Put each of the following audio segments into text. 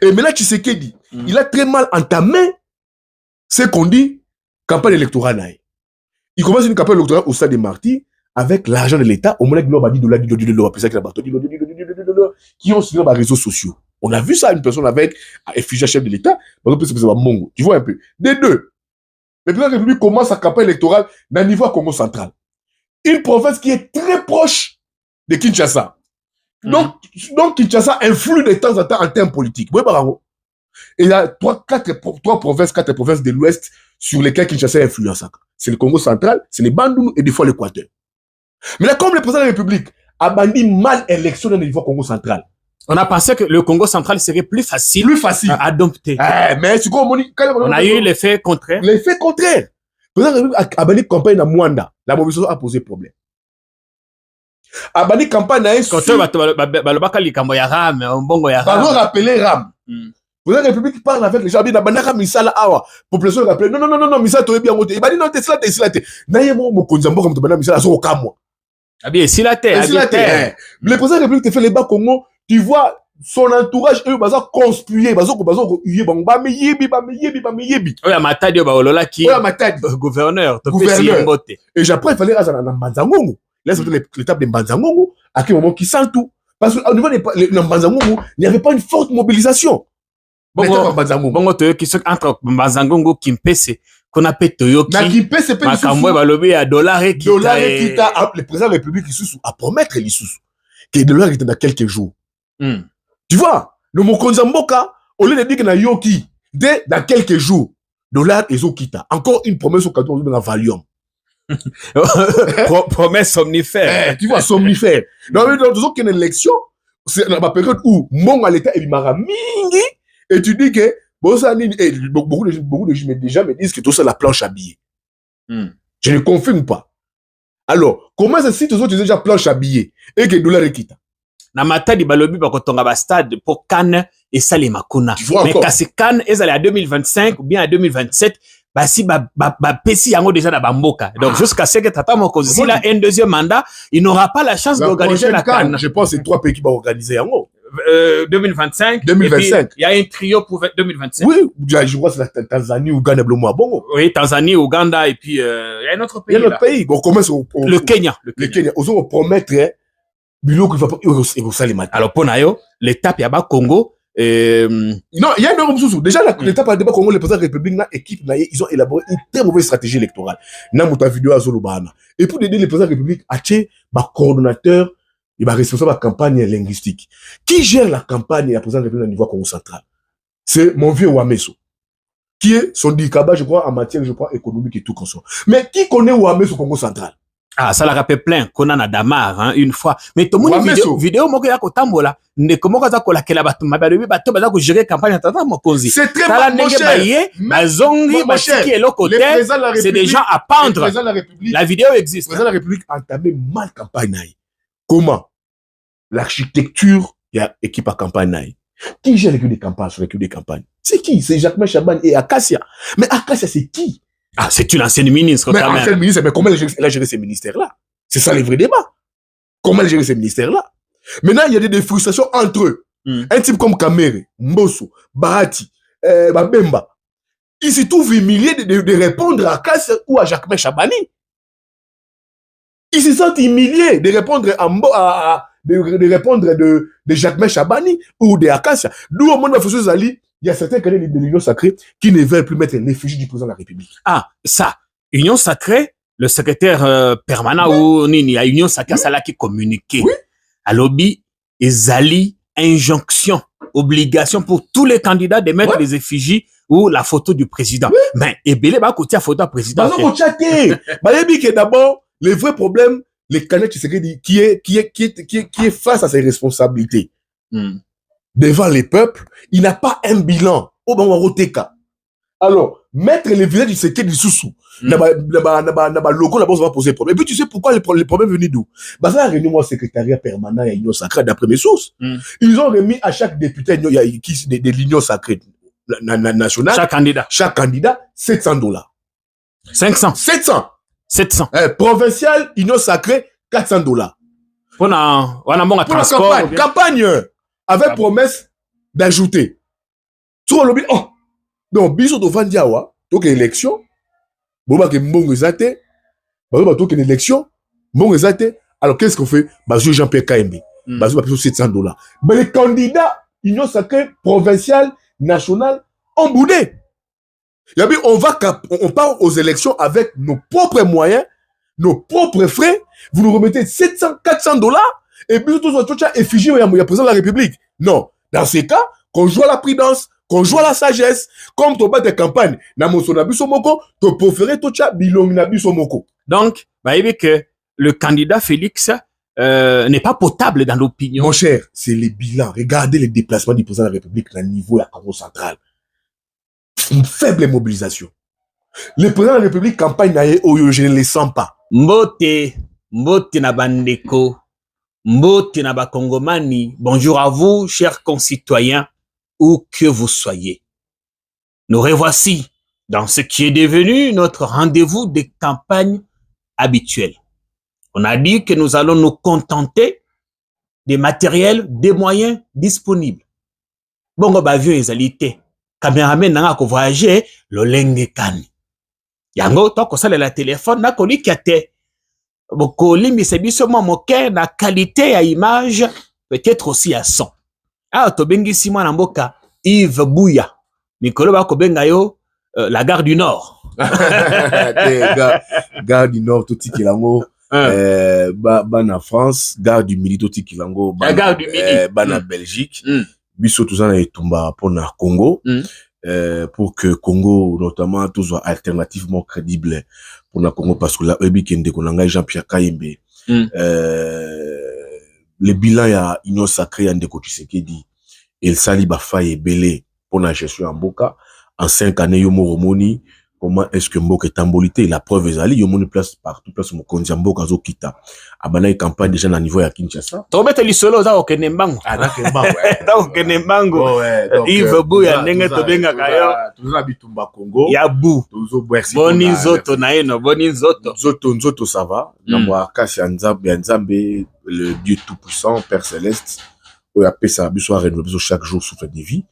Et maintenant, Tshisekedi, il a très mal entamé ce qu'on dit campagne électorale. Il commence une campagne électorale au stade des martyrs avec l'argent de l'État, au moins $10, qui ont sur les réseaux sociaux. On a vu ça, une personne avec un effigie chef de l'État, tu vois un peu. Des deux, le président de la République commence sa campagne électorale dans le niveau Congo central. Une province qui est très proche de Kinshasa. Donc Kinshasa influe de temps en temps en termes politiques. Et il y a 4 provinces de l'Ouest sur lesquelles Kinshasa est influençant. C'est le Congo central, c'est les Bandundu et des fois l'Équateur. Mais là, comme le président de la République a banni mal élection dans le niveau Congo central, on a pensé que le Congo central serait plus facile à adopter. Mais c'est quoi, on a eu l'effet contraire. L'effet contraire. Le président de la République a banni campagne à Mwanda. La mobilisation a posé problème. A banni campagne à quand on va rappeler Ram. Le président de la République parle avec les gens. Il a banni Misala Awa. Population rappelle. Non, Misala toye bien monté. Il a dit non, t'es là. Naye mo konzambo comme t'as Misala so kamwa. Abi, si la terre. Le président de la République te fait les bas Congo. Tu vois son entourage, eux, ils ont conspué, ils ont gouverneur. Et après, il fallait aller dans Mbanzangongo. Là, c'était l'étape de Mbanzangongo, à quel moment qui sent tout. Parce qu'au niveau de Mbanzangongo, il n'y avait pas une forte mobilisation. Bongo Toyoki, entre Mbanzangongo, Kimpese, qu'on appelle Toyoki, Makamwe, Balobi, à dollar et kita. Le président de la République, à promettre les sous. Que le dollar était dans quelques jours. Tu vois, le Mokonzamboka, au lieu de dire que na yoki, dès dans quelques jours, dollar et zokita. Encore une promesse au cadeau de la Valium. Promesse somnifère. Tu vois, somnifère. Donc, il y a une élection, c'est dans la période où mon à l'État est mingi, et tu dis que beaucoup de gens me disent que tout ça la planche à billets. Je ne confirme pas. Alors, comment c'est si tous autres déjà planche à billets et que dollar et kita? Na matadi balobi bakotonga ba stade pour Cannes et ça les makuna. Mais quand c'est Cannes ils allaient à 2025 ou bien à 2027 bah si ba pesi yango déjà na bamboka. Donc jusqu'à ce que tata mokozi là un deuxième mandat, il n'aura pas la chance d'organiser la Cannes. Je pense que c'est 3 pays qui vont organiser yango. 2025. Il y a un trio pour 2025. Oui, je crois que c'est la Tanzanie, Ouganda, Bongo. Oui, Tanzanie, Ouganda et puis il y a un autre pays. Il y a un autre pays. On commence le Kenya. Le Kenya. On promettre alors pour Nayo, l'étape yaba Congo non, il y a une autre déjà l'étape à débat Congo, le président de la République na équipe ils ont élaboré une très mauvaise stratégie électorale. Na muta vidéo à Zolobana. Et pour aider le président de la République à coordonnateur et responsable de la campagne linguistique. Qui gère la campagne et la présidence de la République au niveau Congo central? C'est mon vieux Ouameso, qui est son dikaba, je crois, en matière, économique et tout comme ça. Mais qui connaît Ouameso au Congo central? Ah, ça l'a rappelé plein, Conan a Damar, hein, une fois. Mais tout le monde vidéo, moko ya kotambola, ne comment ça kola kela batu, mabalubi batu, baza ko gérer campagne tata mokonzi. C'est très mal, mon cher. Bazongi, batiki et l'autre c'est des gens à pendre. La vidéo existe. Le président de la République a entamé mal campagne. Comment? L'architecture, il y a équipe à campagne. Qui gère l'équipe de campagne sur l'équipe de campagne? C'est qui? C'est Jacques Chaban et Acacia. Mais Acacia, c'est qui? Ah, c'est une ancienne ministre. Mais ancienne ministre, mais comment elle a géré ces ministères-là? C'est ça le vrai débat. Comment elle a géré ces ministères-là? Maintenant, il y a des frustrations entre eux. Un type comme Kamere, Mbosso, Bahati, Babemba, ils se trouvent humiliés de répondre à Kassia ou à Jacques Chabani. Ils se sentent humiliés de répondre de répondre de Jacques Chabani ou de Acacia. D'où au monde de Zali, il y a certains cadets de l'Union sacrée qui ne veulent plus mettre l'effigie du président de la République. Ah, ça, Union sacrée, le secrétaire permanent ou Nini, à Union sacrée, ça là qui communiquait. Oui. À lobby, et Zali, injonction, obligation pour tous les candidats de mettre les effigies ou la photo du président. Oui. Mais, et Belé, bah, côté la photo du président. Bah, non, d'abord, le vrai problème, les candidats qui est face à ses responsabilités. Devant les peuples, il n'a pas un bilan. Alors, mettre les villages du secret du sous-sous, logo, là-bas, ça va poser problème. Et puis, tu sais pourquoi le problème est venu d'où? Bah, ça a réuni moi, secrétariat permanent et l'Union sacrée, d'après mes sources. Ils ont remis à chaque député de l'Union sacrée nationale. Chaque candidat, $700. 500. 700. Provincial, Union sacrée, $400. Pour la campagne, avec promesse d'ajouter Tu vois, oh, donc, biso de Vandiawa, donc élection, bon, que mbongo zate, bah, donc une élection, mbongo zate, alors qu'est-ce qu'on fait? Bah, Jean-Pierre Kaimbe, bah, $700. Mais les candidats, Union sacrée, provinciale, nationale, ont boudé. On part aux élections avec nos propres moyens, nos propres frais, vous nous remettez $700, $400, et puis tout ça, effigie, il y a président de la République. Non. Dans ces cas, qu'on joue à la prudence, qu'on joue à la sagesse, comme tu bats des campagnes, na moso na biso moko, tu préfères tout ça, bilong na biso moko. Donc, bah, il que le candidat Félix n'est pas potable dans l'opinion. Mon cher, c'est les bilans. Regardez les déplacements du président de la République à niveau de la Congo centrale. Une faible mobilisation. Le président de la République campagne naïe, je ne les sens pas. Mbote na bandeko, mbote na bakongomani. Bonjour à vous, chers concitoyens, où que vous soyez. Nous revoici dans ce qui est devenu notre rendez-vous de campagne habituel. On a dit que nous allons nous contenter des matériels, des moyens disponibles. Bongo bavio ezalité. Cameraman nanga ko voyager lolenge kani. Yango to ko sala la téléphone na ko likate. Boko limbisa biso moke na qualité ya image, peut-être aussi à son. Ah to bengi si mwana mboka Yves Bouya. Mikolo ba ko benga yo la gare du Nord. Gare du Nord tout tikilango. Bana France, gare du Midi tout tikilango. Gare du Midi. Bana Belgique. Biso tout ça na etumba pour na Congo. Pour que Congo notamment tout soit alternativement crédible pour na Congo, parce que là kende konanga Jean-Pierre Kaimbe. Le bilan ya Union sacrée en Ndeko Tshisekedi el sali ba faille belé pour la gestion en Mboka en 5 années yomo romoni. Comment est-ce que Mboka est embolité? La preuve est allée, yomoni place partout, place Mokonzi Mboka zo kita. Abana une campagne déjà à niveau ya Kinshasa. Tobete lisolo za okenembango. Ah d'accord, ouais. Da okenembango. Yves Bouya ndenge to benga kayo. Tuza bitumba Congo. Ya bu. Tuzo bwersi. Boni nzoto na eno, boni nzoto. Nzoto ça va. Na mwa kasi ya Nzambe, le Dieu tout puissant, Père céleste. Oya pesa biso renouveler chaque jour souffle de vie.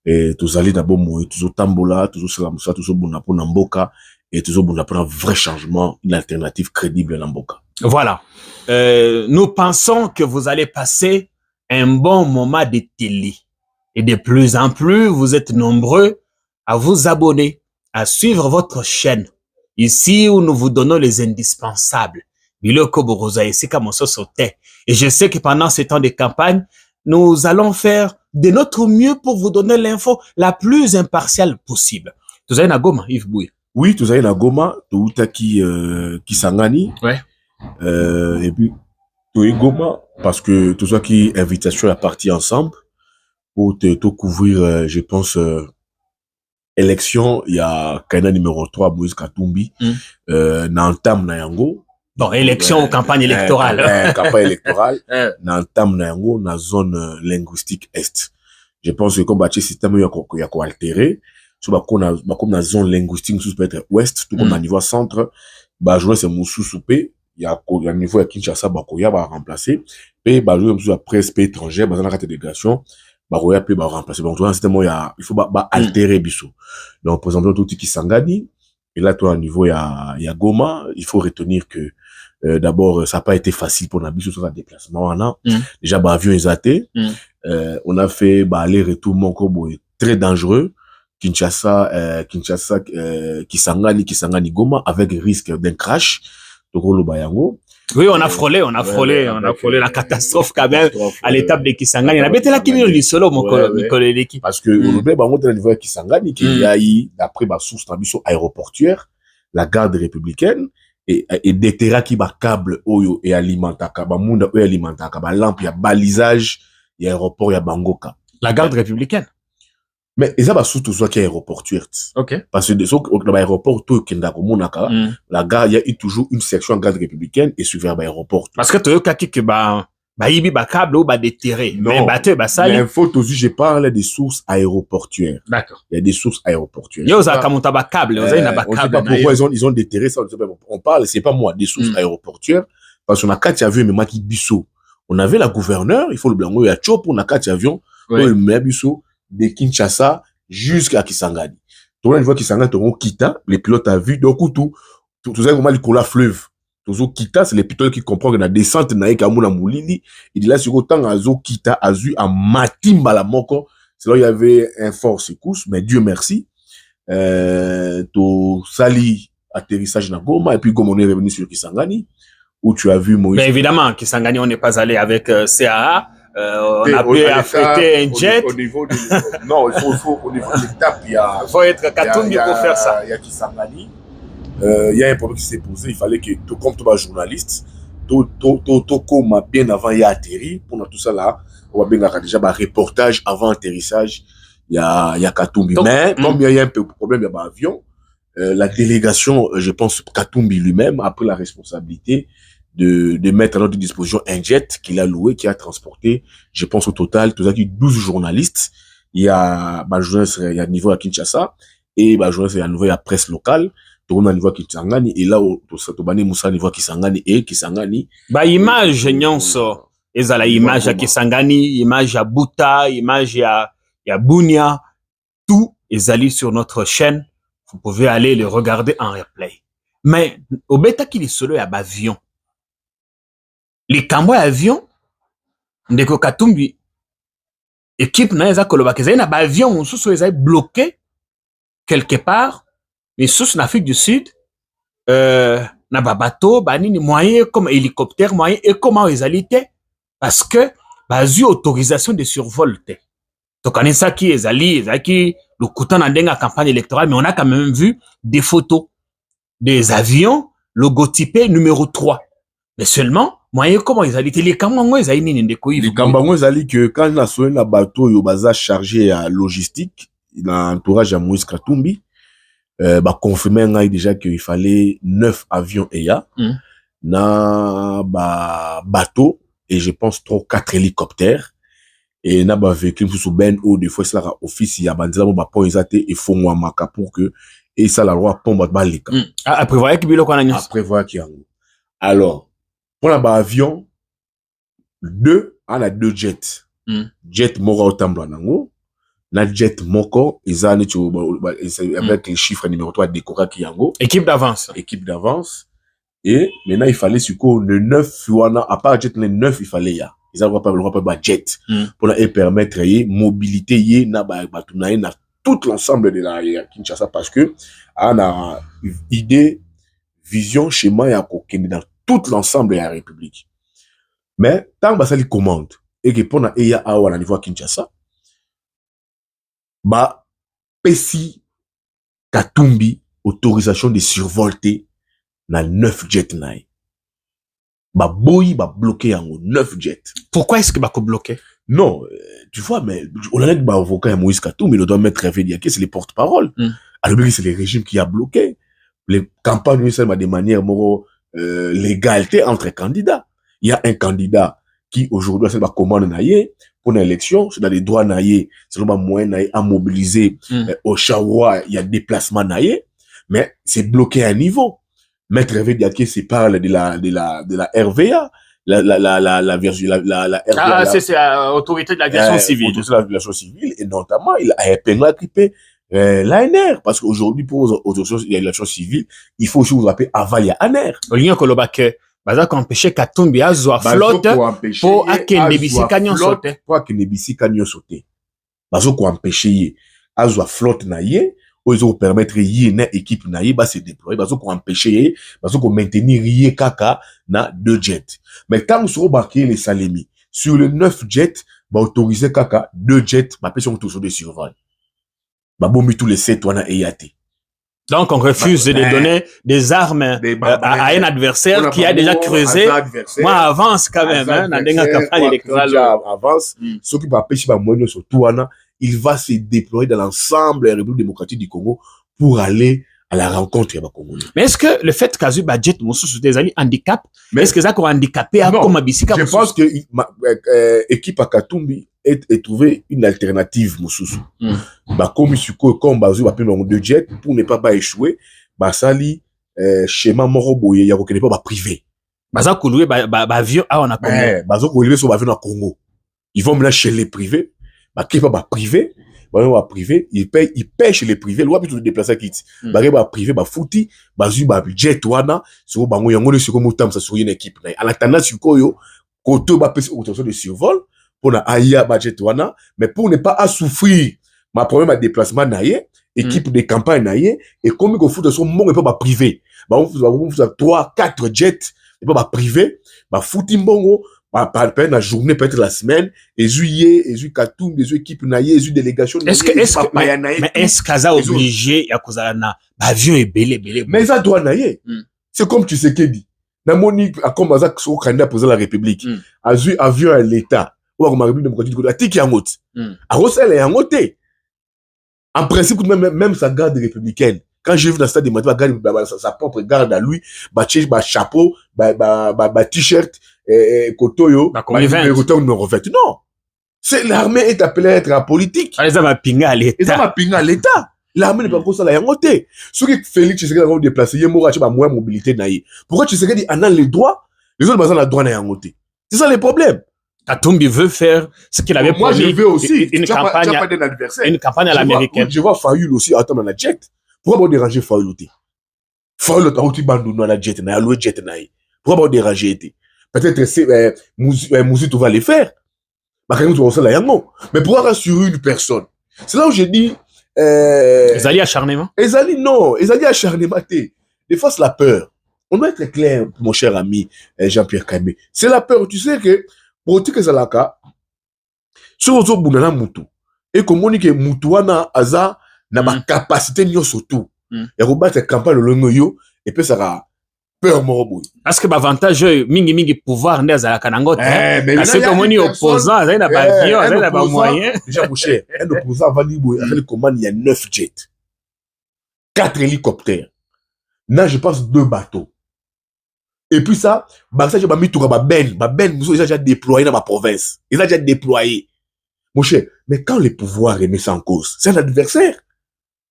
Et tous allez d'abord mourir, tous tambola, tous salamusa, tous bon pour Namboka, et tous bon pour un vrai changement, une alternative crédible à Namboka. Voilà. Nous pensons que vous allez passer un bon moment de télé. Et de plus en plus, vous êtes nombreux à vous abonner, à suivre votre chaîne. Ici où nous vous donnons les indispensables. Et je sais que pendant ces temps de campagne, nous allons faire de notre mieux pour vous donner l'info la plus impartiale possible. Vous avez na Goma, Yves Bouya? Oui, vous avez na Goma, tout qui Kisangani. Ouais. Et puis, tout est Goma, parce que tout ça qui invitation à partir ensemble pour te couvrir, je pense, élection, il y a Kaina numéro 3, Moïse Katumbi, Nantam Nayango. Bon, élection ou campagne électorale. Campagne électorale. Nantam Nayango, na zone linguistique Est. Je pense que comme bâti système, il y a quoi altéré. So, comme na zone linguistique, ça peut être Ouest, tout comme à niveau centre, jouer c'est Moussou Soupé, il y a niveau à Kinshasa, Bakoya va remplacer. Puis, jouer à presse étrangère, dans la délégation, Bakoya peut remplacer. Donc, il faut altérer Bissou. Donc, par exemple, tout qui Sangani, et là, toi, à niveau, il y a Goma, il faut retenir que, d'abord, ça n'a pas été facile pour Nabiso sur un déplacement, déjà, avion exaté, on a fait, aller-retour, mon combo est très dangereux, Kinshasa, Kisangani, Goma, avec risque d'un crash, Tokolo Bayango. Oui, on a frôlé la catastrophe quand même à l'étape de Kisangani. On a bêté la Kimi le solo, mon collègue. Parce que, on oublie, on a niveau Kisangani, qu'il y a eu, d'après ma source Nabiso aéroportuaire, la garde républicaine, et des terrains qui ba câble, oyo, et alimentaka, ba munda, oyo alimentaka, ba lampe, ya balisage, ya aéroport, ya bangoka. La garde républicaine. Mais, ils ont surtout soit qui est aéroportuaire. Ok. Parce que, dans l'aéroport, tout kenda komonaka, la gare, il y a eu toujours une section garde républicaine et suivant l'aéroport. Parce que Toyo Kaki que yibi ba câble ou ba déterré. Mais bateau, sali. L'info, aussi, je parle des sources aéroportuaires. D'accord. Il y a des sources aéroportuaires. Yo, ça, kamonta ba câble, on sait pas pourquoi ils ont déterré ça, on parle, c'est pas moi, des sources aéroportuaires. Parce qu'on a 4 avions, mais Maki Bissot. On avait la gouverneure, il faut le blanc, il y a Chop, on a 4 avions, le Mea Bissot, de Kinshasa, jusqu'à Kisangani. Donc, on voit Kisangani, on Kita, les pilotes à vue, donc, tout ça, comment il coule la fleuve. Tozo Kita, c'est les pilotes qui comprennent que la descente n'a pas de moulini. Il dit là, sur autant Azo Kita, Azu, à Matimba la Moko. C'est là, il y avait un fort secousse, mais Dieu merci. To Sali, atterrissage na Goma, et puis comme on est revenu sur Kisangani, où tu as vu Moïse. Mais évidemment, Kisangani, on n'est pas allé avec CAA. On a pu affréter un jet. Au niveau non, il faut, au niveau de l'étape, il y a. Il faut être Katumbi pour faire ça. Il y a Kisangani. Il y a un problème qui s'est posé. Il fallait que, comme tout journaliste, comme bien avant, il y a atterri. Pour tout ça là, on va bien déjà un reportage avant atterrissage. Il y a Katumbi. Donc, mais, comme il y a un peu de problème, il y a un avion. La délégation, je pense, Katumbi lui-même a pris la responsabilité de mettre à notre disposition un jet qu'il a loué, qui a transporté, je pense au total, tout ça, 12 journalistes. Il y a, journaliste, il y a niveau à Kinshasa, et, journaliste, il y a niveau à presse locale, tout le monde a niveau à Kisangani, et là, au Satobani Moussa, niveau à Kisangani, et Kisangani. Image, nyonso. Eza la image à Kisangani, image à Buta, image à Bunia, tout est allé sur notre chaîne. Vous pouvez aller le regarder en replay. Mais, au bêta qu'il est solo, il y a avion. Les cambouis avions, ndeko Katumbi, équipe na eza koloba ke na avion mususu eza bloqué quelque part, mais sous en Afrique du Sud, na bateau, banini moyen comme hélicoptère, moyen et comment ils allaient parce que bazu autorisation de survol te. Donc on est ça qui est allé, qui le couteau dans la campagne électorale, mais on a quand même vu des photos des avions logotypés numéro 3. Mais seulement moyen comment ils allaient les kambango ils allaient nini ndeko les kambango ils allaient que quand na soé na bateau yo baza chargé à logistique dans entourage à Moïse Katumbi confirmer ngai déjà qu'il fallait 9 avions EA na bateau et je pense 3 4 hélicoptères et na véhicule sous ben ou des fois ça office ya bandila ba pont ezate et font moi maka pour que et ça la loi pont ba leka après voyez que bilo kona nyos après voir qui alors pour l'avion, 2, on a 2 jets. Jet moko otambla nango. Na jet moko, avec les chiffres numéro 3 décoré qui yango. Équipe d'avance. Équipe d'avance. Et maintenant, il fallait sur le 9, à part jet, le 9, il fallait ya. Ils n'avaient pas le droit de jet. Pour la permettre, mobilité, na tout l'ensemble de la Kinshasa parce que, on a idée, vision, schéma, et à dans tout l'ensemble de la République. Mais, tant que ça les commande, et que pour na EA à niveau Kinshasa, Pessi Katumbi, autorisation de survolter, na 9 jets naï. Boy, bloqué en 9 jets. Pourquoi est-ce que bloqué? Non, tu vois, mais, on a dit que avocat Moïse Katumbi, il doit mettre réveillé, c'est les porte-parole. Alors, c'est les régimes qui a bloqué. Les campagnes, c'est de manière, l'égalité entre candidats. Il y a un candidat qui aujourd'hui c'est la commande naïe pour une élection, c'est dans les droits naïe, c'est le moyen naïe à mobiliser au Chawa, il y a déplacement naïe, mais c'est bloqué à un niveau. Maître Hervé Diaké se parle de la RVA, la RVA. C'est autorité de l'aviation civile. Autorité de l'aviation civile et notamment il a éclipé l'ANR, parce qu'aujourd'hui, pour l'aviation civile, il faut aussi vous rappeler avant il y a ANR. Olinyo kolobake, baza empêcher Katumbi azwa flotte pour akende bisika nyonso te. Pour akende bisika nyonso te. Bazo ko empêcher azwa flotte na ye, ozo permettre ye na équipe na ye ba se déployer, bazo ko empêcher, bazo ko maintenir ye kaka na 2 jets. Mais tant sur embarquer les Salemi sur le 9 jets, ba autoriser kaka 2 jets, ba personne toujours de survol. Babomi tous les 7 wana EAT. Donc on refuse de donner des armes à un adversaire qui a déjà creusé. Moi avance quand même hein, dans la campagne électorale. Avance. Ceux qui va pêcher moyen sur tout wana, il va se déployer dans l'ensemble de la République démocratique du Congo pour aller à la rencontre des Congolais. Mais est-ce que le fait qu'Azu budget sous des alliés handicap, est-ce que ça qu'on handicapé à comme Bisika? Je pense que équipe à Katumbi est trouvé une alternative Moussous. Comme Isuko comme Bazu va prendre 2 jets pour ne pas échouer, sali schéma moroboye ya reconnaît pas privé. Baza kouloué avion à on a Congo. Bazo kouloué sur avion à Congo. Ils vont maintenant chez les privés, qui pas privé, ba privé, il paye chez les privés, loi plutôt déplacer quitte. Ba privé, ba fouti, ba zu ba budget wana, sur bango yango le sur comme tam ça sur une équipe. En attendant sur koyo, koto ba pèse autorisation de survol pour na aya budget wana, mais pour ne pas à souffrir ma problème à déplacement naie, équipe de campagne naie, et comme il faut de son monde pas ba privé. Ba on fait 3 4 jets, et pas ba privé, ba fouti mbongo. Peut-être la journée, peut-être la semaine, et juillet, et juillet Katoum, et juillet équipe naïe, et juillet délégation. Est-ce que ça obligé à cause de l'avion est belé. Mais ça doit naïe. C'est comme tu sais qu'il dit. Na moni, à comme ça, au Canada, pour la République. A juillet avion à l'État. Ou à République démocratique du Congo. A tiki en haute. A Rossel est en haute. En principe, même sa garde républicaine. Quand j'ai vu dans le stade de Mathieu, garde sa propre garde à lui, chapeau, t-shirt, kotoyo, numéro 20. Non. C'est l'armée est appelée à être apolitique. Les hommes pinga à l'État. L'armée n'est pas comme ça, la yangote. Ce que Félix Tshisekedi a déplacé, il y a moins mobilité naïe. Pourquoi Tshisekedi a les droits, les autres basent la droit na yangote. C'est ça le problème. Katumbi veut faire ce qu'il avait promis. Moi, je veux aussi. Une campagne à l'américaine. Je vois Fayoul aussi, attends, dans la jet. Pourquoi vous déranger Fayoul? Fayoul, t'as aussi bandou dans la jet, na loué jet naïe. Pourquoi vous déranger? Peut-être c'est Mouzi, tu vas les faire. Mais pour rassurer une personne, c'est là où j'ai dit. Ezali acharnement. Ezali non, Ezali acharnement. Des fois c'est la peur. On doit être clair, mon cher ami Jean-Pierre Kaimé. C'est la peur. Tu sais que pour dire que c'est la cas, sur le boulana mutu et comme on dit que mutuana aza n'a pas capacité ni surtout. Il y a combattre campagne le longoyo et puis ça va. Peur morobo. Parce que l'avantage mingi pouvoir n'est à la kanangote. Parce que comme on est opposant, il y a pas avion, il y a pas moyen. Déjà mon cher, un opposant va dire avec le commande il y a 9 jets. 4 hélicoptères. Là je pense 2 bateaux. Et puis ça j'ai mis tout ba ben nous déjà déployé dans ma province. Ils ont déjà déployé. Mon cher, mais quand le pouvoir remet ça en cause, c'est un adversaire.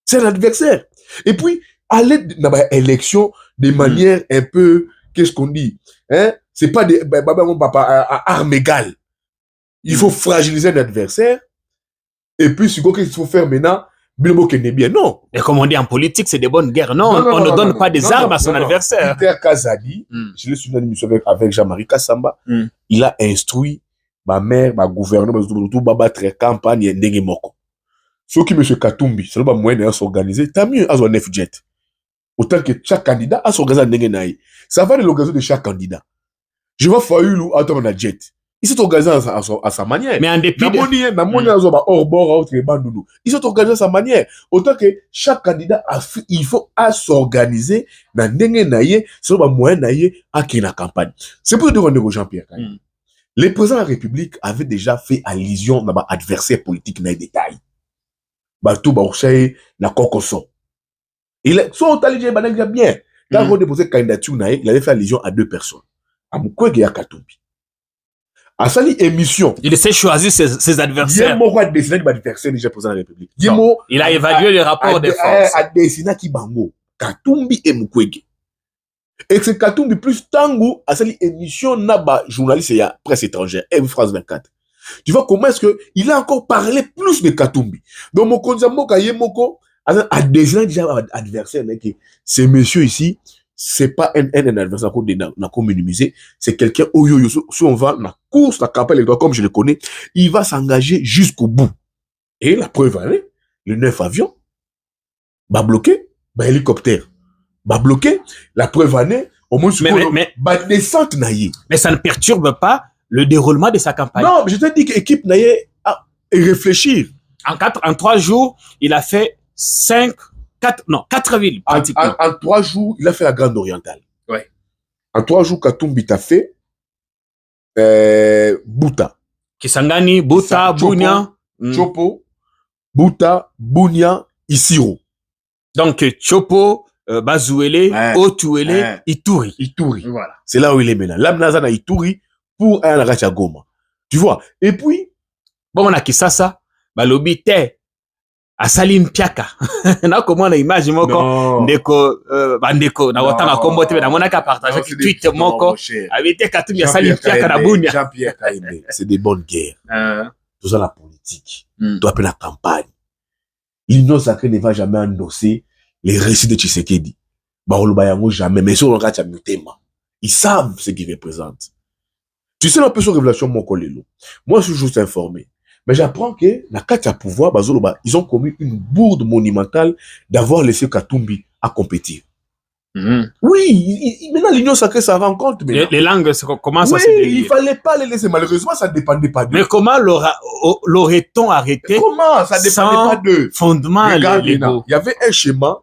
C'est un adversaire. Et puis aller dans l'élection de manière un peu, qu'est-ce qu'on dit, hein? C'est pas des, à armes égales. Il faut fragiliser l'adversaire. Et puis, ce qu'il faut faire maintenant, bien, non. Et comme on dit en politique, c'est des bonnes guerres. Non, on ne donne pas des armes à son adversaire. Peter Kazadi, je l'ai suivi dans l'émission avec Jean-Marie Kassamba, il a instruit ma mère, ma gouverneur, tout battre campagne ndenge moko. Ce qui, M. Katumbi, c'est le moyen de s'organiser, t'as mieux à son 9 jet. Autant que chaque candidat a son gazan n'engenaï. Ça va de l'organisation de chaque candidat. Je vois Fayoulou attendre la jet. Il s'est organisé à sa manière. Mais en dépit il s'est organisé à sa manière. Autant que chaque candidat il faut s'organiser dans n'engenaï, c'est le moyen naïe à qui la campagne. C'est pour dire au Jean-Pierre. Le président de la République avait déjà fait allusion dans l'adversaire politique dans les détails. Tout la cocoson. Il est soit intelligent, bien. Quand on déposait candidature, il avait fait allusion à 2 personnes. À Mukwege et à Katumbi. À Sali émission. Il sait choisir ses adversaires. Il a dessiné qui adversaire déjà président de la République. Il a évalué les rapports de force. A dessiné qui bango. Katumbi et Mukwege. Et c'est Katumbi plus tango à Sali émission naba journaliste et presse étrangère. Et France 24. Tu vois comment est-ce que il a encore parlé plus de Katumbi. Donc mon konzamo kayemoko à des déjà adversaire, ces messieurs ici, c'est pas un adversaire qu'on minimiser, c'est quelqu'un si on va la course, la campagne, comme je le connais, il va s'engager jusqu'au bout. Et la preuve, le 9 avions, va bloquer, hélicoptère, va bloquer, la preuve au moins descente naïe. Mais ça ne perturbe pas le déroulement de sa campagne. Non, mais je te dis que l'équipe naïe a réfléchir. En 3 jours, il a fait 4 villes, pratiquement. En 3 jours, il a fait la Grande Orientale. Ouais. En 3 jours, Katumbi t'a fait Bouta. Kisangani, Bouta, Bunia. Chopo, Bouta, Bunia, Isiro. Donc, Chopo, Bazouele, Otuele, Ituri. Voilà. C'est là où il est maintenant. L'Amnazana Ituri pour un Racha Goma. Tu vois. Et puis, bon, on a Kisasa, Balobi Te. À Salim Piaka. Na comment on a image moko ndeko bandeko na wotanga kombo tebe na monaka partager tweet moko avec Katumbi à Salim Piaka na Bunia. Jean-Pierre Kaimé, c'est des bonnes guerres. Tout ça la politique. Doit appeler la campagne. l'Union sacrée ne va jamais endosser les récits de Tshisekedi. Jamais, mais sur le cas de ils savent ce qu'ils représentent. Tu sais un peu sur révélation mon collègue. Moi, je suis juste informé. Mais j'apprends que la carte à pouvoir, ils ont commis une bourde monumentale d'avoir laissé Katumbi à compétir. Oui, maintenant l'Union sacrée ça rend compte. Les langues commencent à se délier. Il fallait pas les laisser. Malheureusement, ça ne dépendait pas d'eux. Mais comment l'aurait-on arrêté? Comment ça ne dépendait pas d'eux? Fondement. Regarde, il y avait un schéma.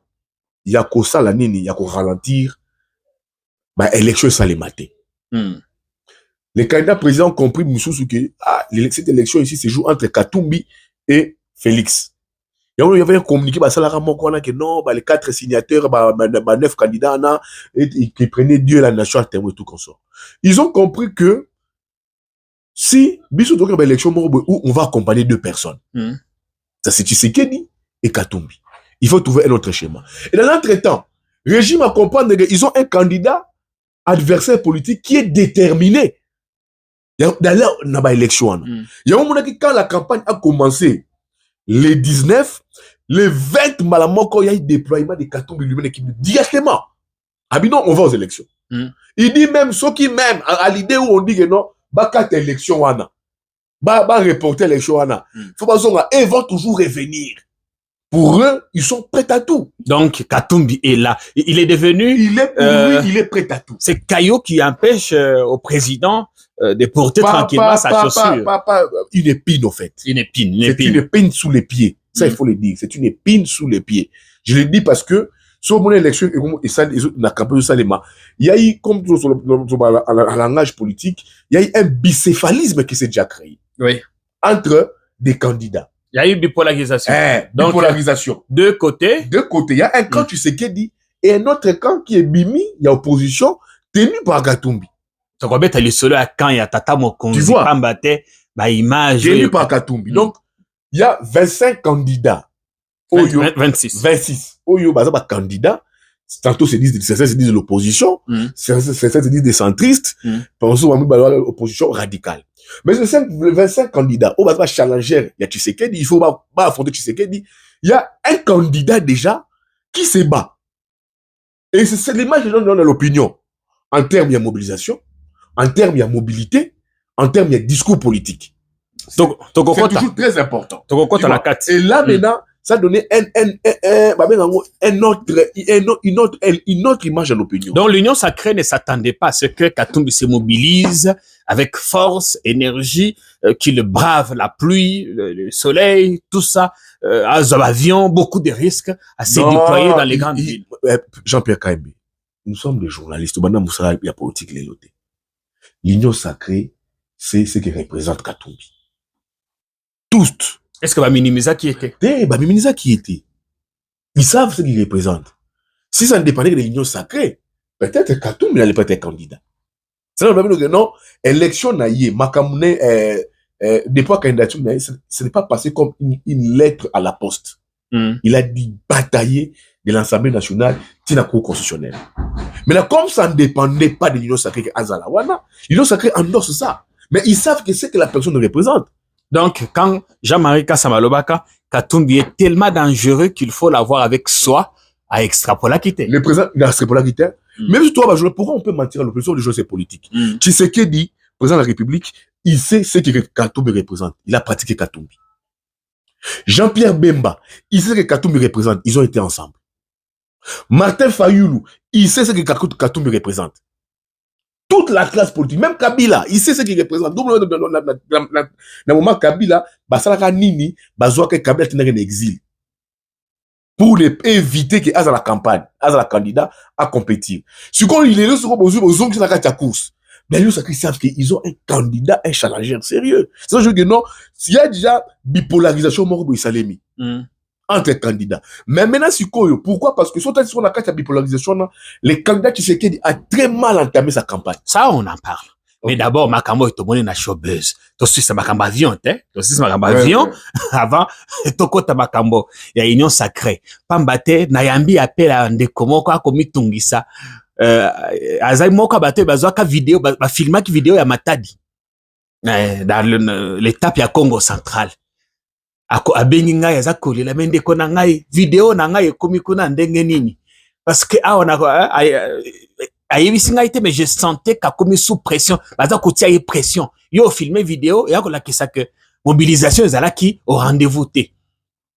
Il y a qu'au ça la nini, il y a qu'au ralentir. Élection ça les maté. Les candidats présidents ont compris que cette élection ici se joue entre Katumbi et Félix. Il y avait un communiqué que non, les 4 signataires, 9 candidats, qui prenaient Dieu et la nation à terme et tout comme ça. Ils ont compris que si Bissou donc l'élection où on va accompagner 2 personnes, ça c'est Tshisekedi et Katumbi. Il faut trouver un autre schéma. Et dans l'entretemps, le régime a compris qu'ils ont un candidat adversaire politique qui est déterminé d'aller dans l'élection. Il y a un moment quand la campagne a commencé, les 19, les 20 malamoko, il y a eu déploiement de Katumbi lui-même qui directement. Non, on va aux élections. Il dit même, ceux qui même, à l'idée où on dit que non, bah, 4 élections, bah, reporter l'élection, faut pas dire, ils vont toujours revenir. Pour eux, ils sont prêts à tout. Donc, Katumbi est là. Il est devenu... Il est, pour lui, il est prêt à tout. C'est Caillot qui empêche au président de porter tranquillement sa chaussure. Une épine, au fait. Une épine. C'est une épine sous les pieds. Ça, il faut le dire. C'est une épine sous les pieds. Je le dis parce que, sur mon élection, et ça, la campagne de Salema, il y a eu, comme sur le langage politique, il y a eu un bicéphalisme qui s'est déjà créé. Oui. Entre des candidats. Il y a eu bipolarisation. Donc, bipolarisation. Deux côtés. Il y a un camp, tu sais qui dit, et un autre camp qui est Bimi, il y a opposition, tenu par Katumbi. Tu vois, tu as le solo à quand il y a Tata Mokonzi, Pambate, image. Tenu par Katumbi. Donc, il y a 25 candidats. 26. 26. Oyo, candidats. Tantôt, c'est disent l'opposition. Certains se disent des centristes. Pensons à l'opposition radicale. Mais ces 25 candidats, on va challenger, il y a Tshisekedi, il faut pas affronter Tshisekedi. Il y a un candidat déjà qui se bat. Et c'est l'image que je donne dans l'opinion. En termes de mobilisation, en termes de mobilité, en termes de discours politique. C'est toujours très important. Et là, maintenant, ça donnait une autre image à l'opinion. Donc, l'Union sacrée ne s'attendait pas à ce que Katumbi se mobilise avec force, énergie, qu'il brave la pluie, le soleil, tout ça, avion, beaucoup de risques à se déployer dans les grandes villes. Jean-Pierre Kaimbe, nous sommes des journalistes. Il y a politique, l'Union sacrée, c'est ce qui représente Katumbi. Tous. Est-ce que va minimiser qui était? Minimiser qui était. Ils savent ce qu'ils représentent. Si ça ne dépendait que de l'Union sacrée, peut-être Katumbi n'allait pas être candidat. C'est là que non, élection naïe, Makamune, depuis la candidature naïe, ce n'est pas passé comme une lettre à la poste. Il a dit batailler de l'Assemblée nationale, tina cour constitutionnelle. Mais là, comme ça ne dépendait pas de l'Union sacrée Azalawana, l'Union sacrée endosse ça. Mais ils savent que c'est que la personne représente. Donc, quand Jean-Marie Kassamalobaka, Katumbi est tellement dangereux qu'il faut l'avoir avec soi à extrapoler quitter. Le président, il a extrapoler quitter. Même si toi, pourquoi on peut mentir à l'opposition des choses politiques? Tshisekedi, président de la République, il sait ce que Katumbi représente. Il a pratiqué Katumbi. Jean-Pierre Bemba, il sait ce que Katumbi représente. Ils ont été ensemble. Martin Fayoulou, il sait ce que Katumbi représente. Toute la classe politique, même Kabila, il sait ce qu'il représente. Dans le moment Kabila, Basalaka Nini, Bazoaka Kabila tenait un exil. Pour éviter qu'il ait la campagne, ait la candidat à compétir. Ce qu'on il est sur aux hommes qui sont à la course. Mais ils savent qu'ils ont un candidat, un challenger sérieux. C'est ça que je dis non. S'il y a déjà bipolarisation, Salemi. Entre candidats. Mais maintenant, pourquoi? Parce que si on a la bipolarisation, les candidats qui a très mal entamé sa campagne. Ça, on en parle. Mais d'abord, Makambo est tombé dans la showbuzz. Toi, c'est Makambo avion, c'est Makambo avion. Avant, Toko ta Makambo. Il y a union sacrée. Pambate, Nayambi appelle à Ndekomo, quoi, comme Tungisa. Azai Moka Bate, Bazoaka vidéo, filma qui vidéo ya Matadi. Dans l'étape ya Congo central. abengi ngai aza kolela me ndeko na ngai video na ngai ekomi kuna ndenge nini parce que awa ayebisi ngai te mais je sentais kakomi sous pression baza kotia ye pression yo filmer vidéo ya kolakisa que mobilisation ezalaki au rendez-vous te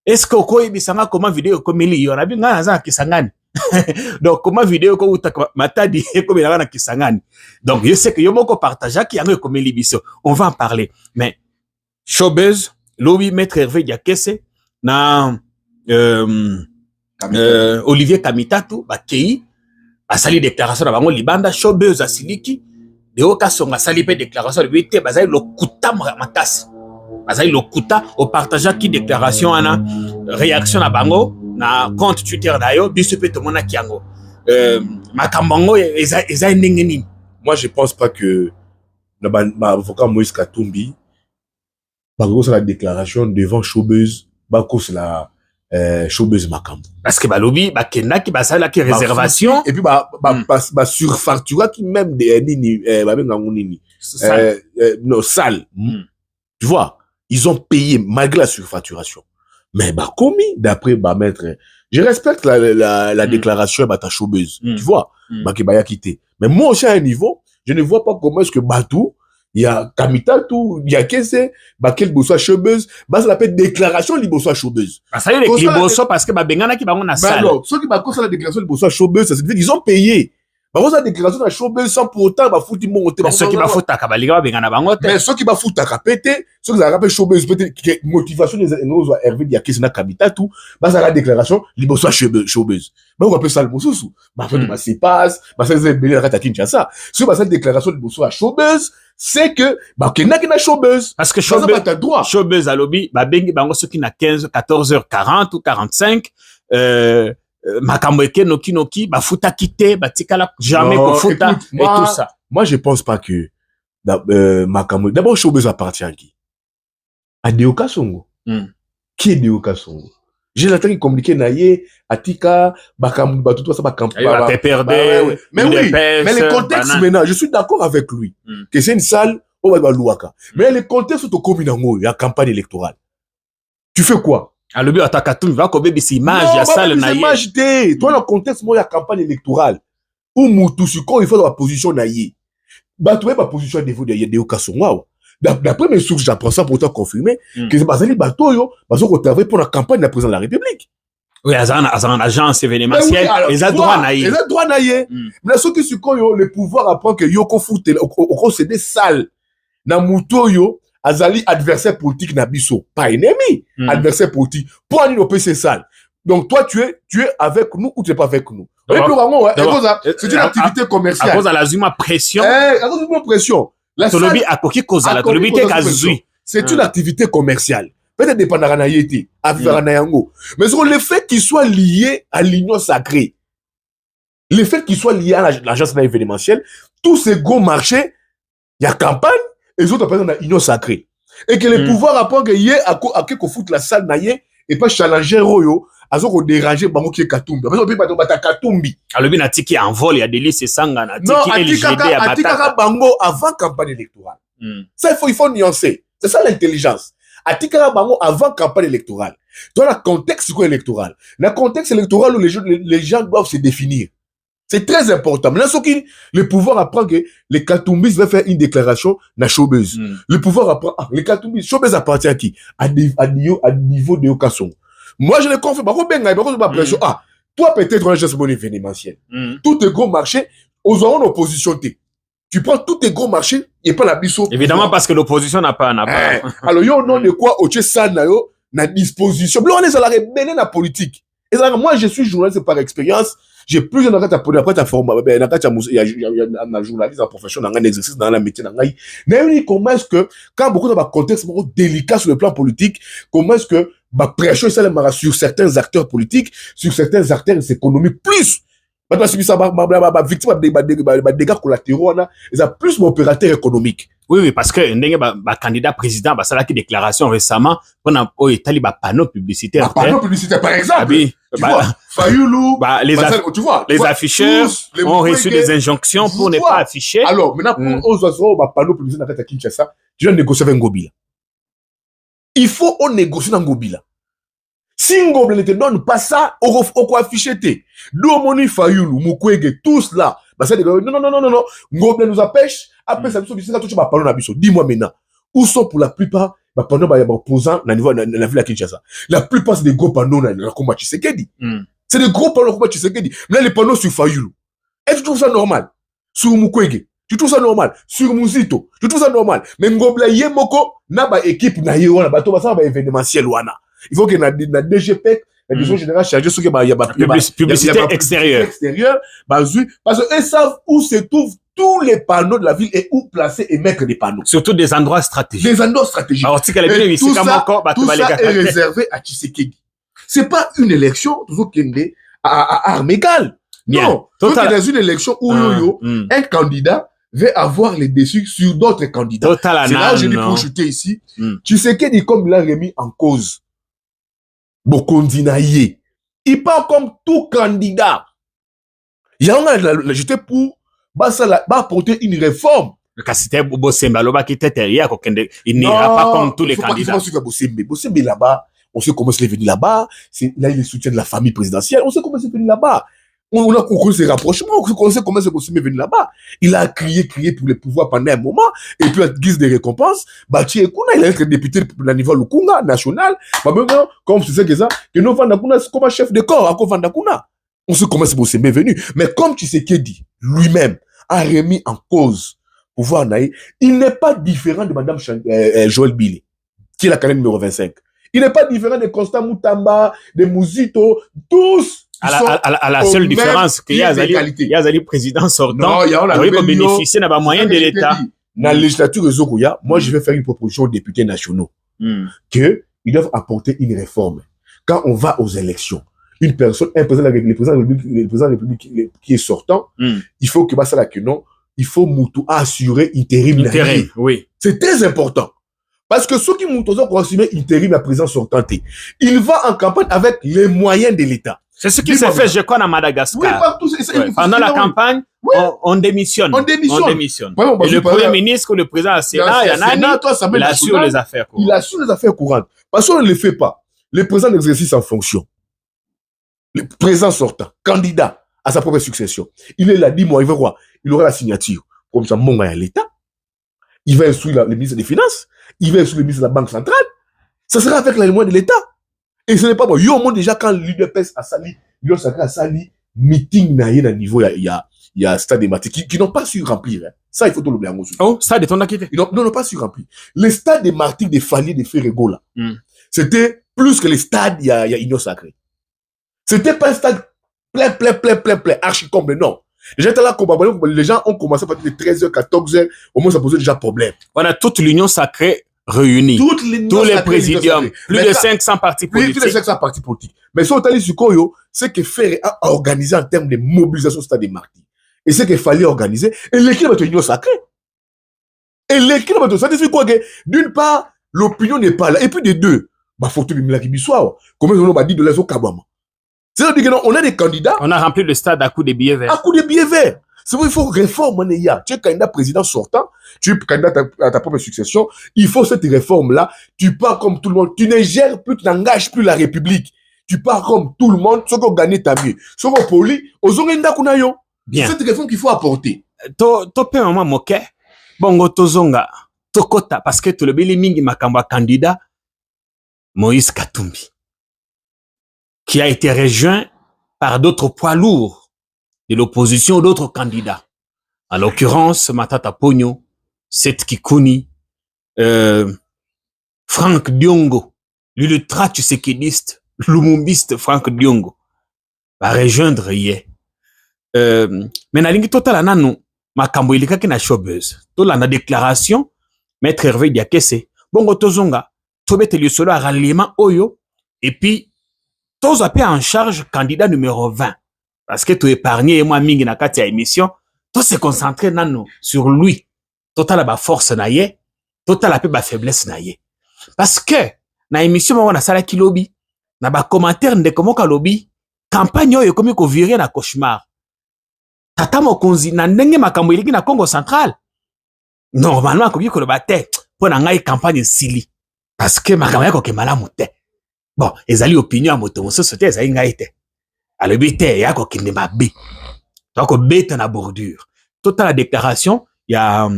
est-ce que okoyebisanga comment vidéo ekomeli yo nabi ngai aza kisangani donc comment vidéo ko utaka matadi ekomela na kisangani donc je sais que yo moko partager ki yango ekomeli biso on va en parler mais Showbuzz Lobi Maître Hervé Diakese na Olivier Kamitatu bakei basali déclaration na bango libanda Showbuzz asiliki Deo Kasonga sali pe déclaration de te bazali lokuta makasi bazali lokuta au partager qui déclaration ana réaction na bango na compte Twitter d'ailleurs biso pe to mona kiango makambango eza ndenge nini. Moi je pense pas que ma avocat Moïse Katumbi c'est la déclaration devant Showbuzz c'est la Showbuzz makambo parce que balobi bakenda ki basala ki réservation et puis surfactura qui même nini nini no salle tu vois ils ont payé malgré la surfacturation mais commis d'après maître je respecte la déclaration ta Showbuzz tu vois baya quitté mais moi aussi à un niveau je ne vois pas comment est-ce que Batou il y a Kamitatu, il y a Kese, quel bosso Showbuzz, ça l'appelle déclaration libosso Showbuzz. Ça y est, libosso parce que bengana qui bango na salle. Alors, ceux qui la déclaration libosso Showbuzz, ça signifie qu'ils ont payé. La déclaration de Showbuzz sans pour autant foutre monter. Ceux qui foutre à baliga bengana bango. Mais ceux qui foutre à péter, ceux qui rappellent Showbuzz peut-être motivation des nos Hervé il y a Kese na Kamitatu, ça la déclaration libosso Showbuzz. On appelle ça le bosso. Fait c'est passe, ça c'est belé la Kinshasa. Sur cette déclaration libosso Showbuzz c'est que kena Showbuzz parce que Showbuzz à lobby bengi bango soki na 14h40 ou 45 makambo noki bafuta kité batikala jamais ko futa et tout ça. Moi je pense pas que makambo d'abord Showbuzz appartient à qui? À Deo Kasongo. Qui est Deo Kasongo? J'ai l'attente communiquer naie atika bakambo tout ça mais oui mais le contexte maintenant je suis d'accord avec lui que c'est une salle au Luaka mais le contexte au communango il y a campagne électorale tu fais quoi à le but atakatum va ko bébé c'est image ya salle naie image té toi le contexte moi il y a campagne électorale où mutu suko il faut la position naie batoué ma position à niveau de Deo Kasongo. D'après mes sources, j'apprends ça pour te confirmer que c'est Bazali Batoyo, Bazoko travaille pour la campagne de la présidence de la République. Oui, ils ont une agence événementielle, ils ont droit naïe. Ils ont droit naïe. Mais ceux qui sont le pouvoir apprend que Yoko fout, c'est des salles. Na Mutoyo, Azali adversaire politique Nabiso, pas ennemi, adversaire politique. Pour aller au PC salle. Donc toi, tu es avec nous ou tu n'es pas avec nous. C'est une activité commerciale. À cause de la zuma pression. À cause de la pression. C'est une activité commerciale. Peut-être dépendant de Yéti, mais le fait qu'il soit lié à l'union sacrée, le fait qu'il soit lié à l'agence événementielle, tous ces gros marchés, il y a campagne, et les autres personnes dans l'union sacrée. Et que les pouvoirs apprennent qu'il y a à quelque fout la salle naïe et pas challenger Royo. Azo déranger bango qui est Katumbi. Parce que on bata Katumbi. Alors bien atiki en vol il y a des listes sanga na tiki LGD à Mataka bango avant campagne électorale. Ça il faut nuancer. C'est ça l'intelligence. Atika bango avant campagne électorale. Dans le contexte électoral. Le contexte électoral où les gens doivent se définir. C'est très important. Maintenant, le pouvoir apprend que les Katumbis veulent faire une déclaration na Showbuzz. Le pouvoir apprend les Katumbis Showbuzz appartient à qui? À niveau de Okasongo. Moi, je le confirme. Toi, peut-être, on a juste mon événementiel. Tous tes gros marchés, aux gens en opposition, tu prends tous tes gros marchés, il n'y a pas la biseau. Évidemment, parce que l'opposition n'a pas. Alors, yo, non, de quoi, au ça, na disposition. Là, on est à la rebelle, la politique. Et là, moi, je suis journaliste par expérience. J'ai plusieurs après ta formation, il y a un journaliste en profession, dans un exercice, dans un métier, mais comment est-ce que, quand beaucoup de contexte délicat sur le plan politique, comment est-ce que, pression sur certains acteurs politiques, sur certains acteurs économiques, plus, victime des dégâts collatéraux, ils ont plus d'opérateurs économiques. Oui, parce que un candidat président, ça a une déclaration récemment, on a eu panneau publicitaire. Panneau publicitaire, par exemple. Tu vois, Fayoulou, les afficheurs ont reçu des injonctions pour ne pas afficher. Alors, maintenant, pour panneau publicitaire à Kinshasa, je viens de négocier avec Ngobila. Il faut on négocie dans Ngobila. Si Ngobila ne te donne pas ça, on va afficher te. Domoni Fayulu, Mukwege, tous là. Bah ça non. Ngobila nous empêche. Après ça, dis-moi maintenant. Où sont pour la plupart, bah pendant bah opposants, dans la ville à Kinshasa. La plupart c'est des gros panneaux dans le combat Tshisekedi. C'est des gros panneaux dans le combat Tshisekedi. Mais là les panneaux sur Fayulu. Est-ce que tu trouves ça normal? Sur Mukwege. Tu trouves ça normal? Sur Muzito, tu trouves ça normal? Mais Ngobla Yemoko, n'a pas équipe, n'a pas bateau, ça va événementiel, wana. Il faut que na DGP, la direction générale chargée sur qu'il y a publicité extérieure. Parce qu'ils savent où se trouvent tous les panneaux de la ville et où placer et mettre des panneaux. Surtout des endroits stratégiques. Des endroits stratégiques. Alors, tout ça est réservé à Tshisekedi. C'est pas une élection, toujours à armes égales. Non. C'est dans une élection où un candidat veut avoir les déçus sur d'autres candidats. C'est là où je dis pour chuter ici. Tshisekedi, comme il a remis en cause Bokondinaye, il parle comme tout candidat. Il y a j'étais pour apporter une réforme. Il n'ira pas comme tous les candidats. Bosembe là-bas, on sait comment c'est venu là-bas. Là, il est soutien de la famille présidentielle. On sait comment c'est venu là-bas. On a connu ses rapprochements, on sait comment c'est possible venu là-bas. Il a crié pour le pouvoir pendant un moment, et puis à guise de récompense, Bachi Ekuna, il a été député pour le niveau Lukunga, national, comme c'est ça que nous Vandakuna, comme un chef de corps, à Vandakuna. On sait comment c'est possible venu. Mais comme Tshisekedi, lui-même, a remis en cause pouvoir naï, il n'est pas différent de Madame Joël Billy, qui est la candidat numéro 25. Il n'est pas différent de Constant Moutamba, de Muzito, tous. À la seule différence qu'il y a Zali président sortant, il va bénéficier d'un moyen de l'État. Dans la législature de Zokuya, moi je vais faire une proposition aux députés nationaux qu'ils doivent apporter une réforme. Quand on va aux élections, un président de la République qui est sortant, il faut que ça là que non, il faut assurer intérim. Oui. C'est très important. Parce que ceux qui ont assuré intérim la présidence sortante, il va en campagne avec les moyens de l'État. C'est ce qui s'est fait, je crois, à Madagascar. Oui, partout, pendant la campagne, on démissionne. Et le premier ministre ou le président du Sénat, il assure les affaires courantes. Il assure les affaires courantes. Parce qu'on ne le fait pas. Le président d'exercice en fonction. Le président sortant, candidat à sa propre succession. Il est là, 10 mois, il veut quoi? Il aura la signature. Comme ça, mon gars à l'État. Il va instruire le ministre des Finances. Il va instruire le ministre de la Banque centrale. Ça sera avec les moyens de l'État. Et ce n'est pas bon. Il y a au monde déjà quand l'UDPS a sali, l'Union sacrée a sali, meeting n'a rien à niveau, il y a stade des Martyrs qui n'ont pas su remplir. Hein. Ça, il faut tout l'oublier. Oh, stade de ton acquitté. Ils n'ont pas su remplir. Les stades des Martyrs, des Faliers, des Ferrego, là, c'était plus que les stades, il y a Union sacrée. C'était pas un stade plein, archi comble, non. Déjà, là, les gens ont commencé à partir de 13h, 14h, au moins ça posait déjà problème. On a toute l'Union sacrée réunis. Tous les présidiums, plus de 500 partis politiques. Plus de 500 partis politiques. Mais ce qu'on sur Koyo, c'est que Ferré a organisé en termes de mobilisation au stade des Martyrs. Et c'est qu'il fallait organiser. Et l'équipe de l'Union sacrée. Et l'équipe de ça signifie quoi que, d'une part, l'opinion n'est pas là. Et puis de deux, faut tout le monde qui soit. Comme on a dit de l'Azo Kabama. C'est-à-dire que on a des candidats. On a rempli le stade à coup de billets verts. À coup de billets verts. C'est vrai, il faut réformer. Tu es candidat président sortant, tu es candidat à ta propre succession, il faut cette réforme-là. Tu pars comme tout le monde, tu ne gères plus, tu n'engages plus la République. Tu pars comme tout le monde, ce qu'on gagne, t'as mieux. Ce qu'on poli, aux Zongenda Kunayo. C'est cette réforme qu'il faut apporter. Topé maman moke, bongo tozonga, tokota, parce que tout le beli mingi makamba candidat, Moïse Katumbi, qui a été rejoint par d'autres poids lourds de l'opposition, d'autres candidats. En l'occurrence, Matata Pogno, Seth Kikuni, Franck Diongo, l'ultra tshisekidiste, lumumbiste Franck Diongo, va rejoindre hier. Mais na lingi total nanu makambo ilikaki na showbiz. To la na déclaration, Maître Hervé Diakese, bongo tozonga, tobete le solo à ralliement oyo, et puis tozo appelé en charge candidat numéro 20. Parce que tu épargné et moi mingi na kati ya émission, to se concentrer nano sur lui. Total ba force na ye, total la ba faiblesse na ye. Parce que na émission mo na sala ki lobby, na ba commentaire nde komoka lobby, campagne yo komi ko virer na cauchemar. Tata mokonzi na ndenge makambo iliki na Congo central. Normalement komi ko loba te, po na ngai campagne sili. parce que makambo yako ke malamu te. Bon, ezali opinion à moto mosusu te ezali ngai te. Alobi te yako kende mabe. Donc bête na bordure. Toute la déclaration, il y a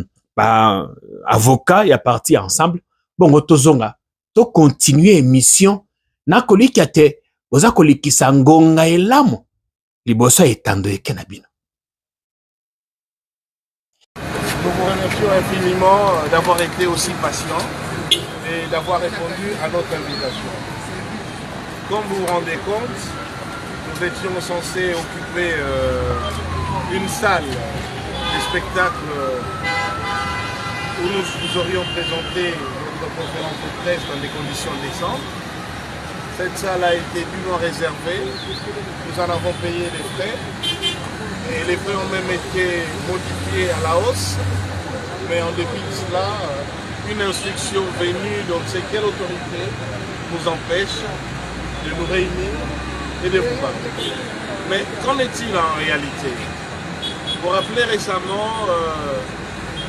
avocat, il y a parti ensemble. Bon, tozonga, to continuer émission na koliki ate oza koliki sangonga elamo. Liboso etando ekenabino. Nous vous remercions infiniment d'avoir été aussi patient et d'avoir répondu à notre invitation. Comme vous vous rendez compte, nous étions censés occuper une salle de spectacle où nous vous aurions présenté notre conférence de presse dans des conditions décentes. Cette salle a été dûment réservée, nous en avons payé les frais. Et les frais ont même été modifiés à la hausse, mais en dépit de cela, une instruction venue de ne sait quelle autorité nous empêche de nous réunir et de vous parler. Mais qu'en est-il en réalité? Vous vous rappelez récemment,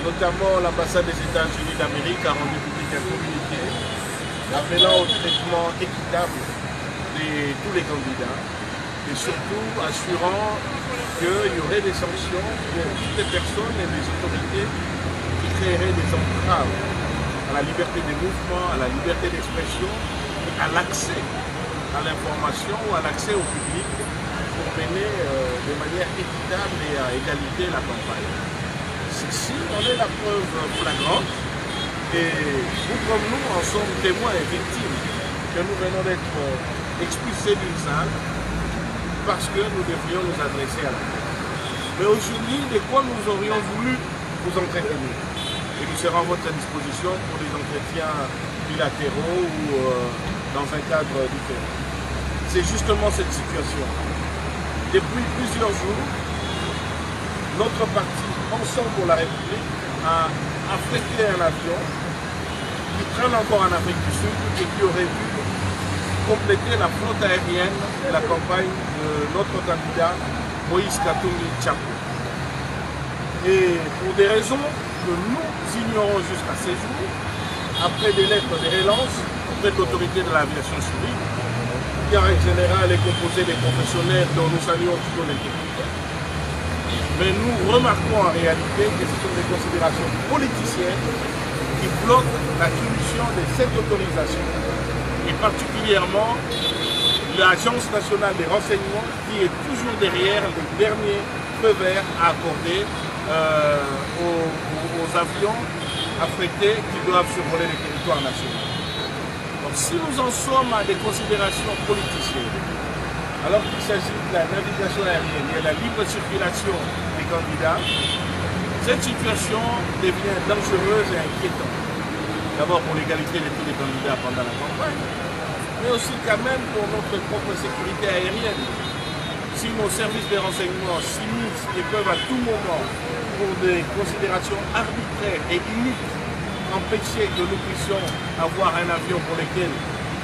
notamment l'ambassade des États-Unis d'Amérique a rendu public un communiqué appelant au traitement équitable de tous les candidats et surtout assurant qu'il y aurait des sanctions pour toutes les personnes et les autorités qui créeraient des entraves à la liberté des mouvements, à la liberté d'expression, à l'accès à l'information ou à l'accès au public pour mener de manière équitable et à égalité la campagne. Ceci en est la preuve flagrante et vous comme nous en sommes témoins et victimes que nous venons d'être expulsés d'une salle parce que nous devrions nous adresser à la paix. Mais aujourd'hui, de quoi nous aurions voulu vous entretenir? Et nous serons à votre disposition pour des entretiens bilatéraux ou dans un cadre différent. C'est justement cette situation. Depuis plusieurs jours, notre parti, Ensemble pour la République, a affrété un avion qui traîne encore en Afrique du Sud et qui aurait dû compléter la flotte aérienne de la campagne de notre candidat Moïse Katumbi Tchako. Et pour des raisons que nous ignorons jusqu'à ces jours, après des lettres de relance auprès de l'autorité de l'aviation civile, qui en règle générale est composée des professionnels dont nous saluons plutôt l'intégrité, mais nous remarquons en réalité que ce sont des considérations politiciennes qui bloquent l'attribution de cette autorisation. Et particulièrement l'Agence nationale des renseignements qui est toujours derrière les derniers feux verts à accorder aux avions affrétés qui doivent survoler les territoires nationaux. Donc si nous en sommes à des considérations politiciennes, alors qu'il s'agit de la navigation aérienne et de la libre circulation des candidats, cette situation devient dangereuse et inquiétante. D'abord pour l'égalité de tous les candidats pendant la campagne, mais aussi quand même pour notre propre sécurité aérienne. Si nos services de renseignement s'immiscent et peuvent à tout moment, pour des considérations arbitraires et iniques, empêcher que nous puissions avoir un avion pour lequel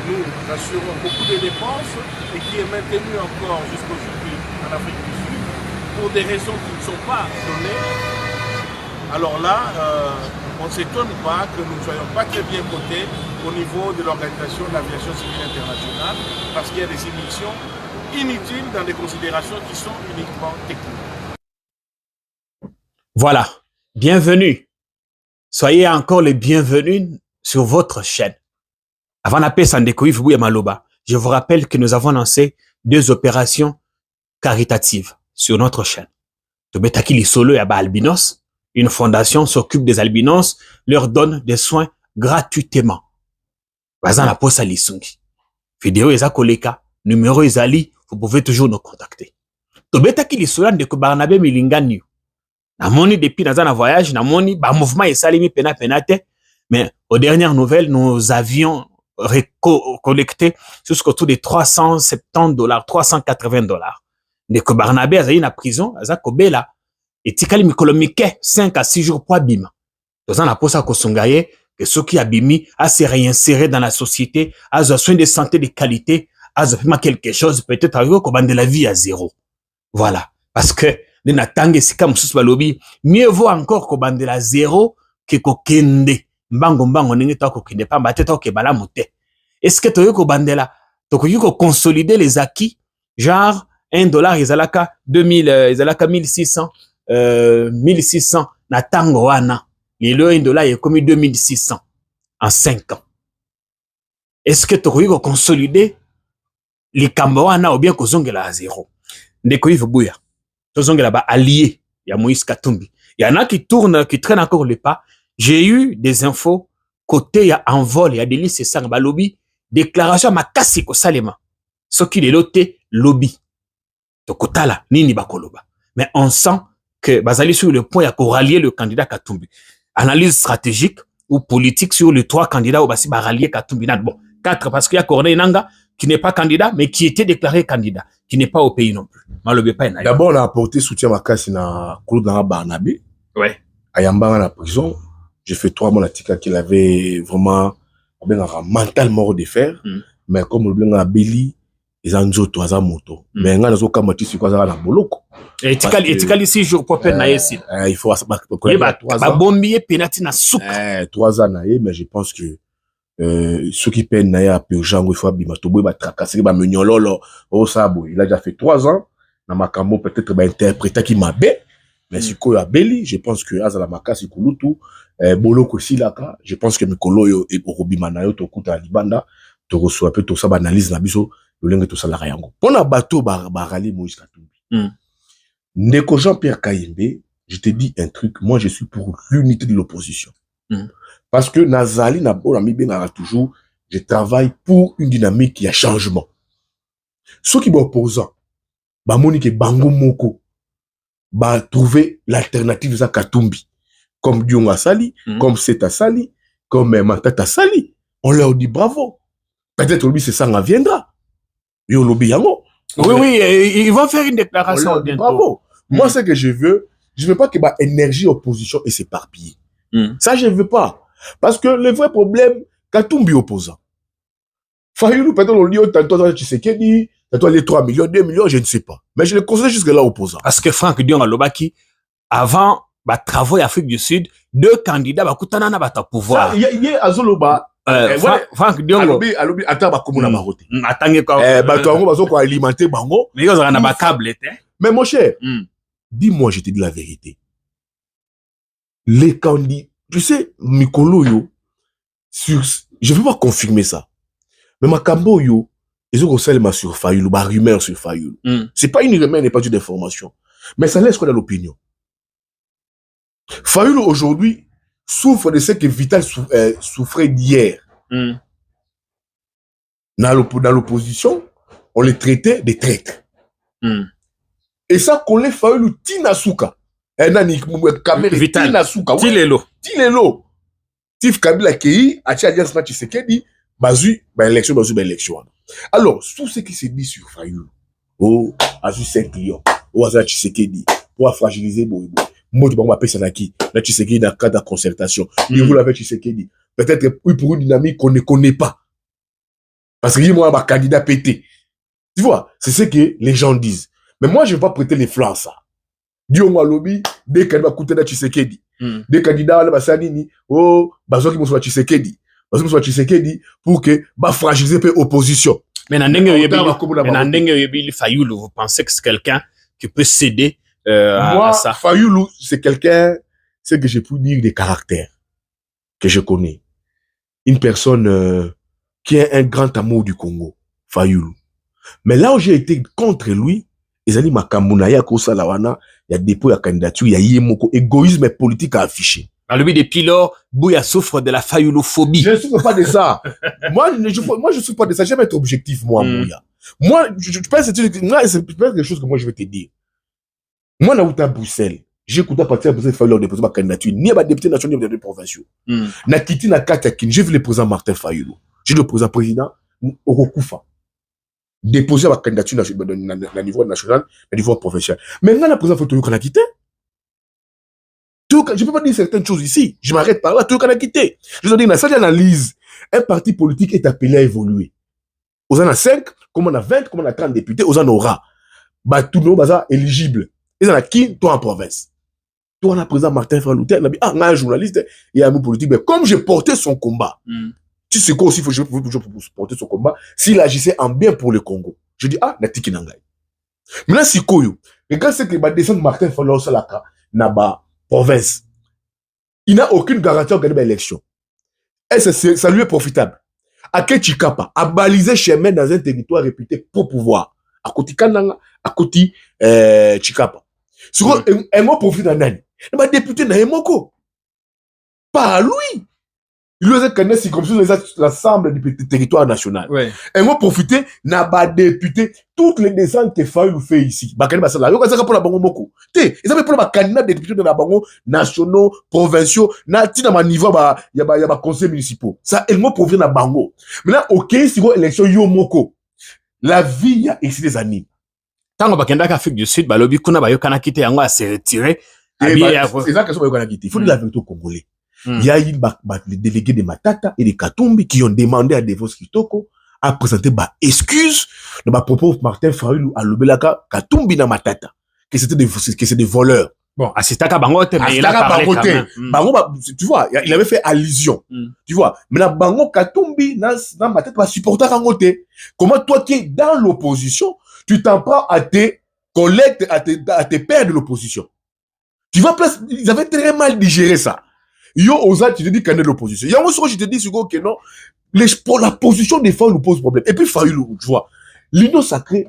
nous assurons beaucoup de dépenses et qui est maintenu encore jusqu'aujourd'hui en Afrique du Sud, pour des raisons qui ne sont pas données, alors là, on ne s'étonne pas que nous ne soyons pas très bien cotés au niveau de l'Organisation de l'Aviation Civile Internationale, parce qu'il y a des émissions inutiles dans des considérations qui sont uniquement techniques. Voilà, bienvenue. Soyez encore les bienvenus sur votre chaîne. Avant d'appeler Sandeko Fubouya Maloba, je vous rappelle que nous avons lancé 2 opérations caritatives sur notre chaîne. Tobetaki Lisolo et Aba Albinos, une fondation s'occupe des albinos, leur donne des soins gratuitement. Bazan la posa Lisungi. Vidéo Eza Koleka, numéro Ezali, vous pouvez toujours nous contacter. Tobetaki Lisolo de Barnabé Milingani. Namoni depuis dans un voyage, namoni ba mouvement esalimi pena penate, mais aux dernières nouvelles, nous avions collecté jusqu'autour de $370, $380. De que Barnabé azali na prison, azakobela et tikali mikolomike 5 à 6 jours pour abima. Dans la posa kosungaye que ceux qui abimi à se réinsérer dans la société, à soin de santé de qualité, à quelque chose peut-être à de la vie à zéro. Voilà, parce que mieux vaut encore qu'on bande la zéro que qu'on kende mbango ningi toko kinde pamba te toko bala moté. Est-ce que toyo ko bandela toko yuko consolider les acquis genre $1 ezalaka 2000 ezalaka 1600 1600 na tango wana lelo $1 est comme 2600 en 5 ans. Est-ce que toko yuko consolider les wana ou bien kozongela à zéro? Ndeko Yves Buya tozongela ba allié ya Moïse Katumbi. Il y en a qui tournent, qui traînent encore le pas. J'ai eu des infos côté ya envol ya délice sang ba lobby déclaration makasi ko salema. Ce qui est loté lobby. Tokotala nini bakoloba. Mais on sent que bazali sur le point ya ko rallier le candidat Katumbi. Analyse stratégique ou politique sur les 3 candidats au basi ba rallier Katumbi. Bon, 4 parce qu'il y a Corneille Nanga qui n'est pas candidat mais qui était déclaré candidat, qui n'est pas au pays non plus. D'abord on a apporté soutien makasi na Claude Nanga Barnabé. Ouais. Ayamba à la prison. J'ai fait 3 mois à qu'il avait vraiment mentalement de fer. Mais comme le blanc a Béli, ils ont dit toi à moto. Mais on a des autres qui sont quoi na boloko. Et tikali 6 jours pour peine na yesi. Il faut ba bombier penalty na souk. 3 ans na yé, mais je pense que ceux qui peinent na ya purgeant il faut bima tobo ba tracasser ba menyololo au sabo. Il a déjà fait 3 ans na makambo peut-être ba interpréter qui m'a bé. Mais si quoi a Béli, je pense que Azala Makasi Kulutu, Boloko Silaka, je pense que Mikolo yo et Orobimana yo tokuta libanda, to reçoit peu tout ça analyse na biso, le lenge tout ça la rayango. Pona bateau barali Moïse Katumbi. Ndeko Jean-Pierre Kayembe, je te dis un truc, moi je suis pour l'unité de l'opposition. Parce que Nazali na bon ami ben toujours, je travaille pour une dynamique qui a changement. Ceux qui m'opposent, ba Monique Bango Moko bah trouver l'alternative à Katumbi comme Dionga Sali, comme Seta Sali, comme Matata Sali. On leur dit bravo. Peut-être lui c'est ça en viendra. Yo lobby yango. Oui, ils vont faire une déclaration bientôt. Bravo. Moi ce que je veux pas que ma énergie opposition et s'éparpiller. Ça je veux pas parce que le vrai problème Katumbi opposant. Fayulu peut-être on dit tantôt Tshisekedi toi les 3 millions, 2 millions, je ne sais pas. Mais je le considère jusque là opposant. Parce que Franck Dion Lobaki, avant, travaux Afrique du Sud, 2 candidats, kutana na bata pouvoir. Il y a Azoloba. Franck Dion. Alobi, attends, komuna marote. Attendez quoi. Bato, bazo ko alimenter bango. Mais ils ont un câble, mais mon cher, dis-moi, je te dis la vérité. Les candidats, tu sais, Mikolo yo, je veux pas confirmer ça. Mais Makambo yo, ils ont seulement sur Fayulu, bah rumeur sur Fayulu. C'est pas une rumeur, n'est pas du d'information. Mais ça laisse quoi dans l'opinion. Fayulu aujourd'hui souffre de ce que Vital souffrait d'hier. Dans l'opposition, on les traitait des traîtres. Et ça qu'on les Fayulu Tinasuka. Nani Kamere Tinasuka. Tilelo. Tif Kabila Kei, Achi Alliance na Tshisekedi, bazu, élection. Alors, tout ce qui s'est dit sur Fayulu, oh, Azu 5 millions, oh, Azu Tshisekedi, pour fragiliser Boibo, moi, tu vas m'appeler Sanaki, la Tshisekedi dans le cadre de concertation, et vous l'avez Tshisekedi. Peut-être que pour une dynamique qu'on ne connaît pas. Parce qu'il y a un candidat pété. Tu vois, c'est ce que les gens disent. Mais moi, je ne vais pas prêter les flancs à ça. Diongo lobby, des candidats coûtent de Tshisekedi. Des candidats, là, Bassanini, oh, Bazo qui m'ont soit Tshisekedi. Tshisekedi pour que bah fragiliser l'opposition. Mais Fayulu, vous pensez que c'est quelqu'un qui peut céder moi, à ça? Fayulu, c'est quelqu'un, c'est que je peux dire des caractères que je connais. Une personne qui a un grand amour du Congo, Fayulu. Mais là où j'ai été contre lui, ils ont dit Makamuna ya Kosalawana, il y a dépôt, il y a candidature, il y a yémoko, égoïsme et politique à afficher. Alors lui, depuis lors, Bouya souffre de la fayulophobie. Je ne souffre pas de ça. moi, je souffre pas de ça. J'aime être objectif, moi, Bouya. Moi, je pense que c'est quelque chose que moi, je vais te dire. Moi, on a à Bruxelles. J'ai écouté à partir de Bruxelles, il fallait leur déposer ma candidature. Ni à ma député national, ni à député provinciaux. Na Kiti, na Katakin, j'ai vu le président Martin Fayulu. J'ai vu le président Orokufa. Déposer ma candidature à niveau national, à niveau provincial. Maintenant, la président Fayulu, qu'on a quitté. Je peux pas dire certaines choses ici. Je m'arrête par là. Tout le monde a quitté. Je veux dire, dans cette analyse, un parti politique est appelé à évoluer. Aux en a 5, comme on a 20, comme on a 30 députés, aux en aura. Bah, tout le monde est éligible. Ils en a qui, toi, en province. Toi, on a président Martin Fayulu, on a dit, ah, on a un journaliste et un homme politique, mais comme j'ai porté son combat, tu sais quoi aussi, il faut que je porter son combat, s'il agissait en bien pour le Congo. Je dis, ah, Natiki Nangai. Maintenant, si Koyo, regarde ce que va descendre Martin Fayulu au Salaka, Naba, province. Il n'a aucune garantie de gagner l'élection. Et ça lui est profitable. À Ketchikapa, à baliser chemin dans un territoire réputé pour pouvoir. À côté Kananga, à côté Chikapa. Sur un mot profite d'un année. Le député n'a pas pas à lui. Il lui a connaissé comme l'ensemble du territoire national. Ouais. Un mot profité n'a pas député toutes les descentes que Fayulu fait ici. Bakane basala. Yo kasaka pour la bango moko. Té, ils avaient pour la candidat des députés de la bango nationaux, provinciaux, na tina ma niveau y a conseils municipaux. Ça un mot profité na bango. Maintenant OK, si go élection yo moko. La vie y a ici des années. Tant que Bakenda Afrique du Sud, balobi kuna ba yo kana kité yango a se retirer. C'est ça que ça va quitter. Il faut dire la vérité aux Congolais. Il y a eu les délégués de Matata et de Katumbi qui ont demandé à Devos Kitoko à présenter des excuses de ma propos Martin Fayulu à Lobelaka Katumbi na Matata que c'était des voleurs. Bon, à Sitaka Bangote, mais il a parlé quand même. Bango, tu vois, il avait fait allusion. Tu vois, mais la Bango Katumbi na Matata va supporter Rangote. Comment toi qui es dans l'opposition, tu t'en prends à tes collègues, à tes pairs de l'opposition. Tu vois, ils avaient très mal digéré ça. Yo, Oza, tu te dis qu'on est de l'opposition. Il y a un moment, je te dis, que non, pour la position des femmes nous pose problème. Et puis, Fayulu, tu vois, l'union sacrée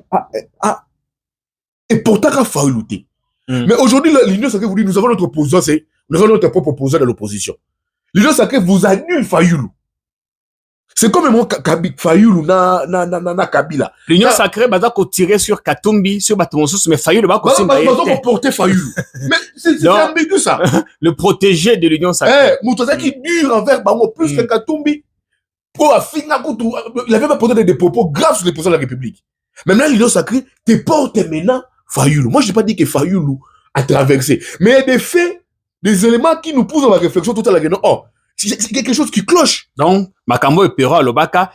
et pourtant, à Fayulu. Mais aujourd'hui, l'union sacrée vous dit, nous avons notre opposant, nous avons notre propre opposant dans l'opposition. L'union sacrée vous annule Fayulu. C'est comme mon Fayulu na Kabila. L'union sacrée, bah, tirer sur Katumbi, sur Batonsos, mais Fayulu, bah, porter Fayulu. Mais c'est ambigu, ça. Le protégé de l'union sacrée. Moutosa qui dure envers Bango plus que Katumbi. Il avait pas porté des propos graves sur les présidents de la République. Maintenant, l'union sacrée te porte maintenant Fayulu. Moi, je n'ai pas dit que Fayulu a traversé. Mais il y a des faits, des éléments qui nous poussent dans la réflexion tout à l'heure. Oh, c'est quelque chose qui cloche. Donc, Makambo et Pero, Lobaka,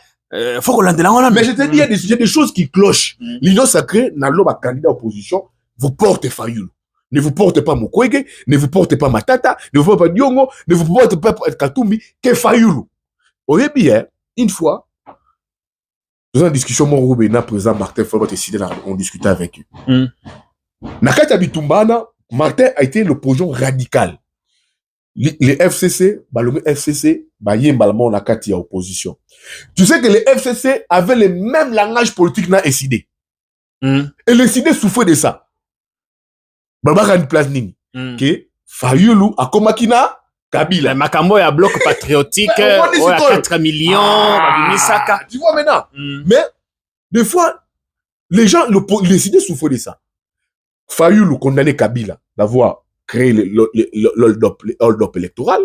faut qu'on l'entende là. Mais je te dis, il y a des choses qui clochent. L'union sacrée, n'a pas candidat opposition, vous portez Fayulu. Ne vous portez pas Mukwege, ne vous portez pas Matata, ne vous portez pas Diongo, ne vous portez pas Katumbi, que Fayulu. Au début, une fois, dans une discussion, mon Roubena, président Martin Fayulu, on discutait avec eux. Nakata Bitumbana, Martin a été l'opposition radical. Les FCC, le FCC, on a quatre opposition. Tu sais que les FCC avaient le même langage politique dans SID. Et les SID souffraient de ça. Baba une place nini. Que Fayulu a Komakina, Kabila. Makambo a bloc patriotique, on a 4 millions, tu vois maintenant. Mais, des fois, les gens, les SID souffraient de ça. Fayulu condamné Kabila d'avoir créé le hold-up électoral.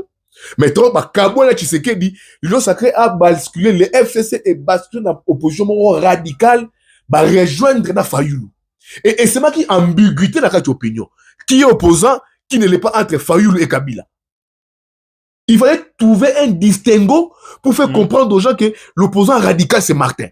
Mais trop, Kabila Tshisekedi, l'union sacrée a basculé, les FCC et basculé dans l'opposition radicale, rejoindre dans Fayulu. Et c'est ma qui ambiguïté dans cette opinion. Qui est opposant, qui ne l'est pas entre Fayulu et Kabila. Il fallait trouver un distinguo pour faire comprendre aux gens que l'opposant radical, c'est Martin.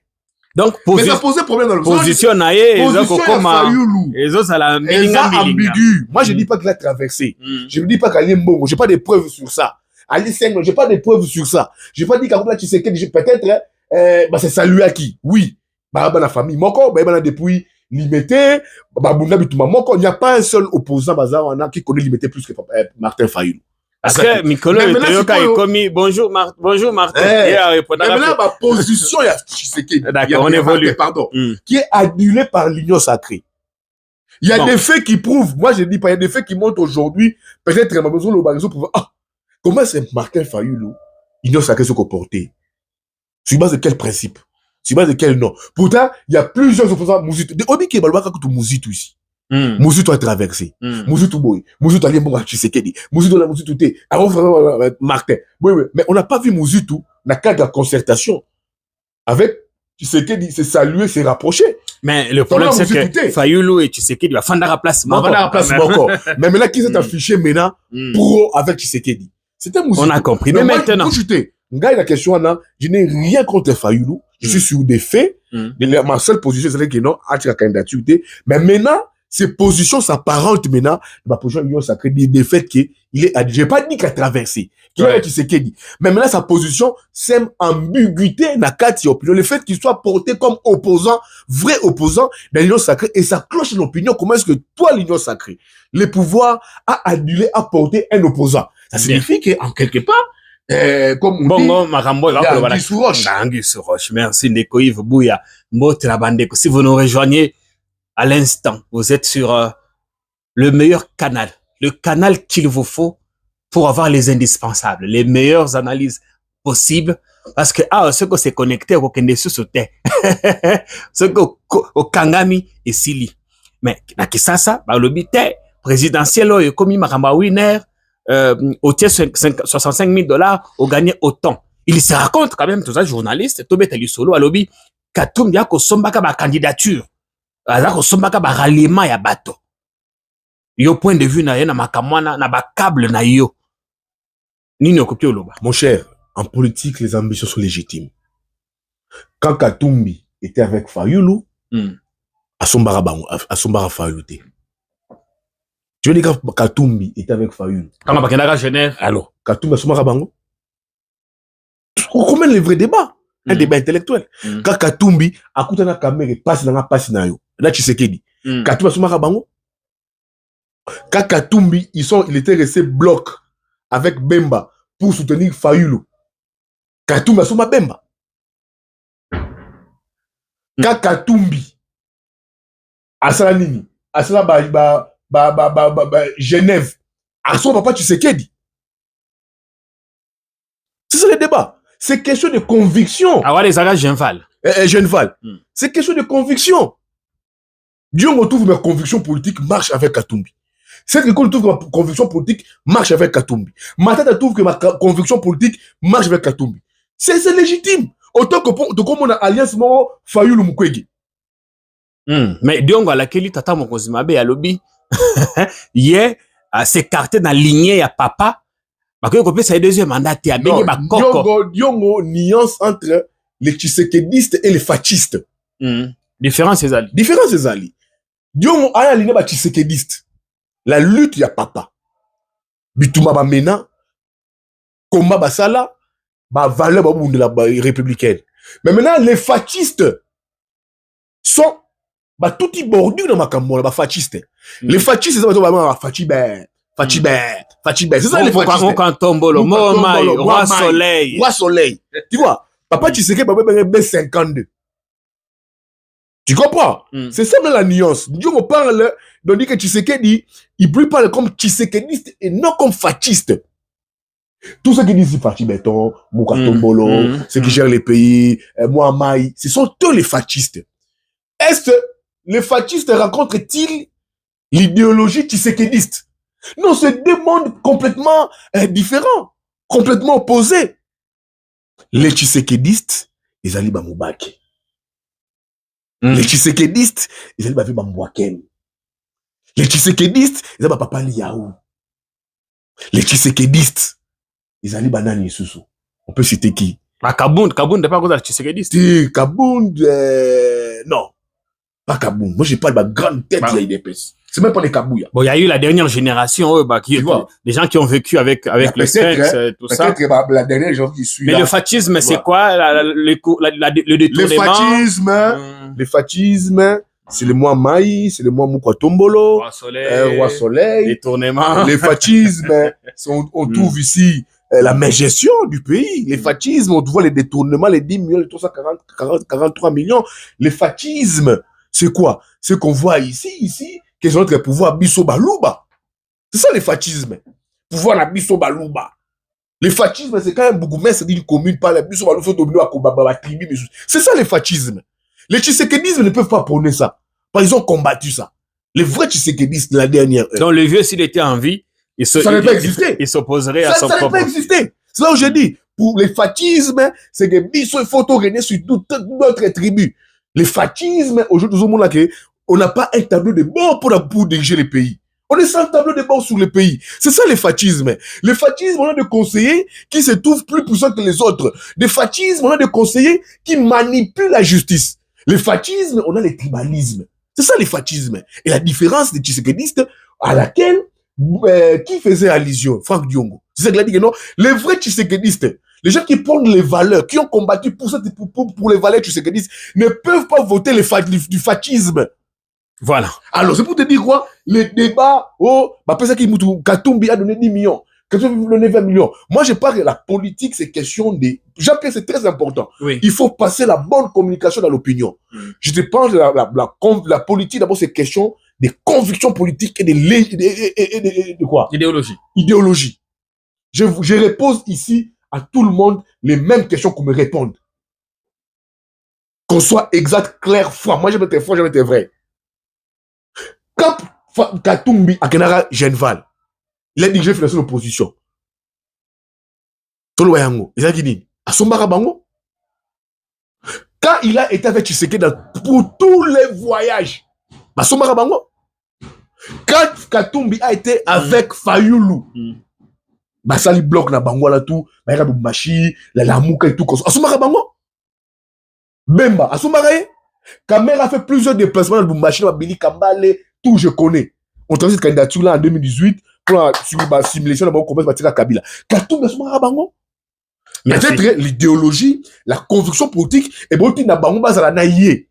Donc, mais ça posait problème dans le position Fayulu. Et ça, la ambigu. Moi, je ne dis pas qu'il a traversé. Je ne dis pas qu'Ali Mbongo. Je n'ai pas de preuves sur ça. Ali Senghor, je n'ai pas de preuves sur ça. Je n'ai pas dit qu'Akoula Tshisekedi, peut-être, c'est salué à qui? Oui. La famille Moko, depuis Limité, il n'y a pas un seul opposant qui connaît Limité plus que Martin Fayulu. Parce que Mikolo est commis. Bonjour Martin. Mais maintenant, ma position, il y a Tshisekedi. D'accord, on évolue. Pardon. Qui est annulé par l'union sacrée. Il y a des faits qui prouvent, moi je dis pas, il y a des faits qui montrent aujourd'hui, peut-être ma besoin de l'obligation pour voir, comment c'est Martin Fayulu, l'union sacrée se comporter? Sur base de quel principe? Sur base de quel nom? Pourtant, il y a plusieurs opposants Mouzitou. On dit qu'il y a Mouzitou ici. Mouzitou a traversé. Mouzitou boy. Mouzitou a lié Tshisekedi. Mouzitou la Mouzitou té. Avant Martin. Oui. Mais on n'a pas vu Mouzitou dans le cadre de la concertation avec Tshisekedi, c'est saluer, c'est rapprocher. Mais le problème, c'est que Fayulu et Tshisekedi va faire la place. Mais maintenant, qui s'est affiché maintenant pro avec Tshisekedi? C'était Mouzitou. On a compris. Mais maintenant. La question, je n'ai rien contre Fayulu. Je suis sur des faits. Ma seule position, c'est que non, à la candidature. Mais maintenant, ses positions s'apparentent maintenant, ma position Union Sacrée, des faits qu'il est, j'ai pas dit qu'il a traversé, qu'il a dit ce qu'il dit. Mais maintenant, sa position sème ambiguïté dans quatre opinions. Le fait qu'il soit porté comme opposant, vrai opposant dans l'Union Sacrée, et ça cloche l'opinion. Comment est-ce que toi, l'Union Sacrée, le pouvoir a annulé, a porté un opposant? Ça signifie qu'en quelque part, comme on dit, Anguille sous roche. Merci, Ndeko Yves Bouya. Si vous nous rejoignez à l'instant, vous êtes sur le meilleur canal. Le canal qu'il vous faut pour avoir les indispensables, les meilleures analyses possibles. Parce que, ceux qui s'est connecté au Kendesu Sote, ceux qui au Kangami et Sili. Mais, na Kisasa, le bité présidentiel, comme il m'a winner, au tiers $65,000, au gagné autant. Il se raconte quand même, tout ça, journaliste, Tobé Solo, à lobby, Katoum, y'a ko sombaka ba candidature. Y'a ko sombaka ba ralliement ya bato. Yo point de vue na yena makamwana, na ba câble na yo. Nini okopie oloba. Mon cher, en politique, les ambitions sont légitimes. Quand Katumbi était avec Fayulu, Asombara Fayulu. Tu veux dire que Katumbi était avec Fayulu. Quand on va à Genève. Alors, Katumbi Asombara Bango. On commence le vrai débat. Un débat intellectuel. Quand Katumbi a coûté na caméra passe na yo. Là, tu sais qu'il dit. Katumbi Asombara Bango. Quand Katumbi, il était resté bloc avec Bemba pour soutenir Fayulu. Katumbi Asoma Bemba. Quand Katumbi Asala Nini, Asala Genève, Asoma Papa Tshisekedi. C'est ça le débat. C'est question de conviction. Ah ouais, les agas Genval. Genval. C'est question de conviction. Dieu me trouve que ma conviction politique marche avec Katumbi. Cette école trouve que ma conviction politique marche avec Katumbi. Ma tête trouve que ma conviction politique marche avec Katumbi. C'est légitime. Autant que comme on a alliance mort Fayulu Mukwege. Mais Diongo à laquelle tata mon Kozimabe à lobby hier à s'écarter dans la lignée à papa. Parce que copier c'est deuxième mandat à béni ba koko. Diongo nuance entre les tshisekedistes et les fascistes. Différence c'est ali. Différence c'est ali. Diongo a la lignée ba tshisekediste. La lutte ya papa. Bituma ba mena combat basala ba valeur ba de la républicaine. Mais maintenant les fascistes sont bah tout y bordure dans ma campagne bah fascistes. Les fascistes c'est vraiment fatibé. C'est ça les fascistes. Kantombolo, Momai, Roi Soleil. Tu vois, papa tu sais que papa ben B52. Tu comprends? C'est ça même la nuance. Dieu me parle donc dit que Tshisekedi il plus parle comme tshisekediste et non comme fasciste. Tous ceux qui disent Fati Béton, Moukantombolo, ceux qui gèrent les pays, Mohamai, ce sont tous les fascistes. Est-ce que les fascistes rencontrent-ils l'idéologie tshisekediste? Non, c'est deux mondes complètement différents, complètement opposés. Les tshisekedistes, ils allaient à Moubaki. Les tshisekedistes, ils allaient à Mbouaken. Les tshisekedistes, ils allaient à Papa Liaou. Les tshisekedistes, ils allaient à Nani Soussou. On peut citer qui? Kabound n'est pas contre tshisekediste. Si, Kabound, non. Pas Kabound. Moi, j'ai pas de ma grande tête de l'IDPS. C'est même pas des Kabouya. Bon, il y a eu la dernière génération, des gens qui ont vécu avec le Sphinx, tout ça. Peut-être la dernière génération qui suit. Mais le fascisme, c'est quoi, le détournement? Le fascisme, c'est le mois Maï, c'est le mois Moukwatombolo. Roi Soleil. Détournement. Les fascismes, on trouve ici la mégestion du pays. Les fascismes, on voit les détournements, les 10 millions, les 343 millions. Les fascismes, c'est quoi? Ce qu'on voit ici, qu'ils ont notre pouvoir biso balouba. C'est ça les fascismes. Pouvoir na biso balouba. Les fascismes, c'est quand même bourgmestre d'une commune par la biso balouba, faut dominer la tribu. C'est ça les fascismes. Les tshisekedistes ne peuvent pas prôner ça. Parce qu'ils ont combattu ça. Les vrais tshisekedistes de la dernière heure. Donc le vieux, s'il était en vie, ça n'aurait pas existé. Il s'opposerait à son propre. Ça n'aurait pas existé. C'est là où je dis, pour les fascismes, c'est que biso il faut régner sur toute notre tribu. Les fascismes, aujourd'hui, tout le monde là, on n'a pas un tableau de bord pour diriger les pays. On est sans tableau de bord sur le pays. C'est ça les fascismes. Les fascismes, on a des conseillers qui se trouvent plus puissants que les autres. Des fascismes, on a des conseillers qui manipulent la justice. Les fascismes, on a les tribalismes. C'est ça le fascisme. Et la différence des tshisekidistes à laquelle qui faisait allusion, Franck Diongo. C'est ça qu'il a dit que non, les vrais tshisekidistes, les gens qui portent les valeurs, qui ont combattu pour les valeurs tshisekidistes, ne peuvent pas voter du fascisme. Voilà. Alors, c'est pour te dire quoi? Les débats, Katumbi a donné 10 millions. Katumbi a donné 20 millions. Moi, je parle que la politique, c'est question des... Jean-Pierre, c'est très important. Oui. Il faut passer la bonne communication dans l'opinion. Je te parle de la politique, d'abord, c'est question des convictions politiques et de quoi? Idéologie. Je repose ici à tout le monde les mêmes questions qu'on me réponde. Qu'on soit exact, clair, foi. Moi, j'aime être froid, j'aime être vrai. Quand Katumbi a Kenara Genval, il a dit que j'ai financé l'opposition. Tolo Wayango, il a dit, à son barabango. Quand il a été avec Tshisekedi pour tous les voyages, à son barabango. Quand Katumbi a été avec Fayoulou, bah ça lui bloque na bango là tout, bah il y a Bumbashi, la Lamouka et tout comme ça. Asumara bango. Bemba, Asumara. Kamera a fait plusieurs déplacements dans Bumbashi, dans Bili Kambale, tout je connais. On a cette candidature là en 2018 pour la simulation de comment bâtir à Kabila. Katumbi Asumara bango. Peut-être l'idéologie, la conviction politique et bon tu na bango basa la naïe.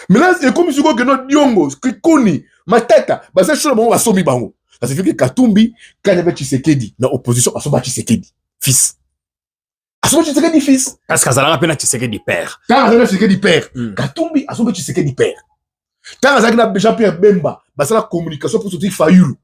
Mais là c'est comme si que notre Diongo, Kikoni, Matata, bah ça chose bango basomi bango. Ça signifie que Katumbi, quand il y avait Tshisekedi, dans l'opposition, Asoba Tshisekedi, fils. Asoba Tshisekedi, fils. Parce que ça rappelle Tshisekedi père. Quand il y a Tshisekedi père, Katumbi, Asoba Tshisekedi père. Quand il y a Jean-Pierre Bemba, c'est la communication pour soutenir Fayoulou.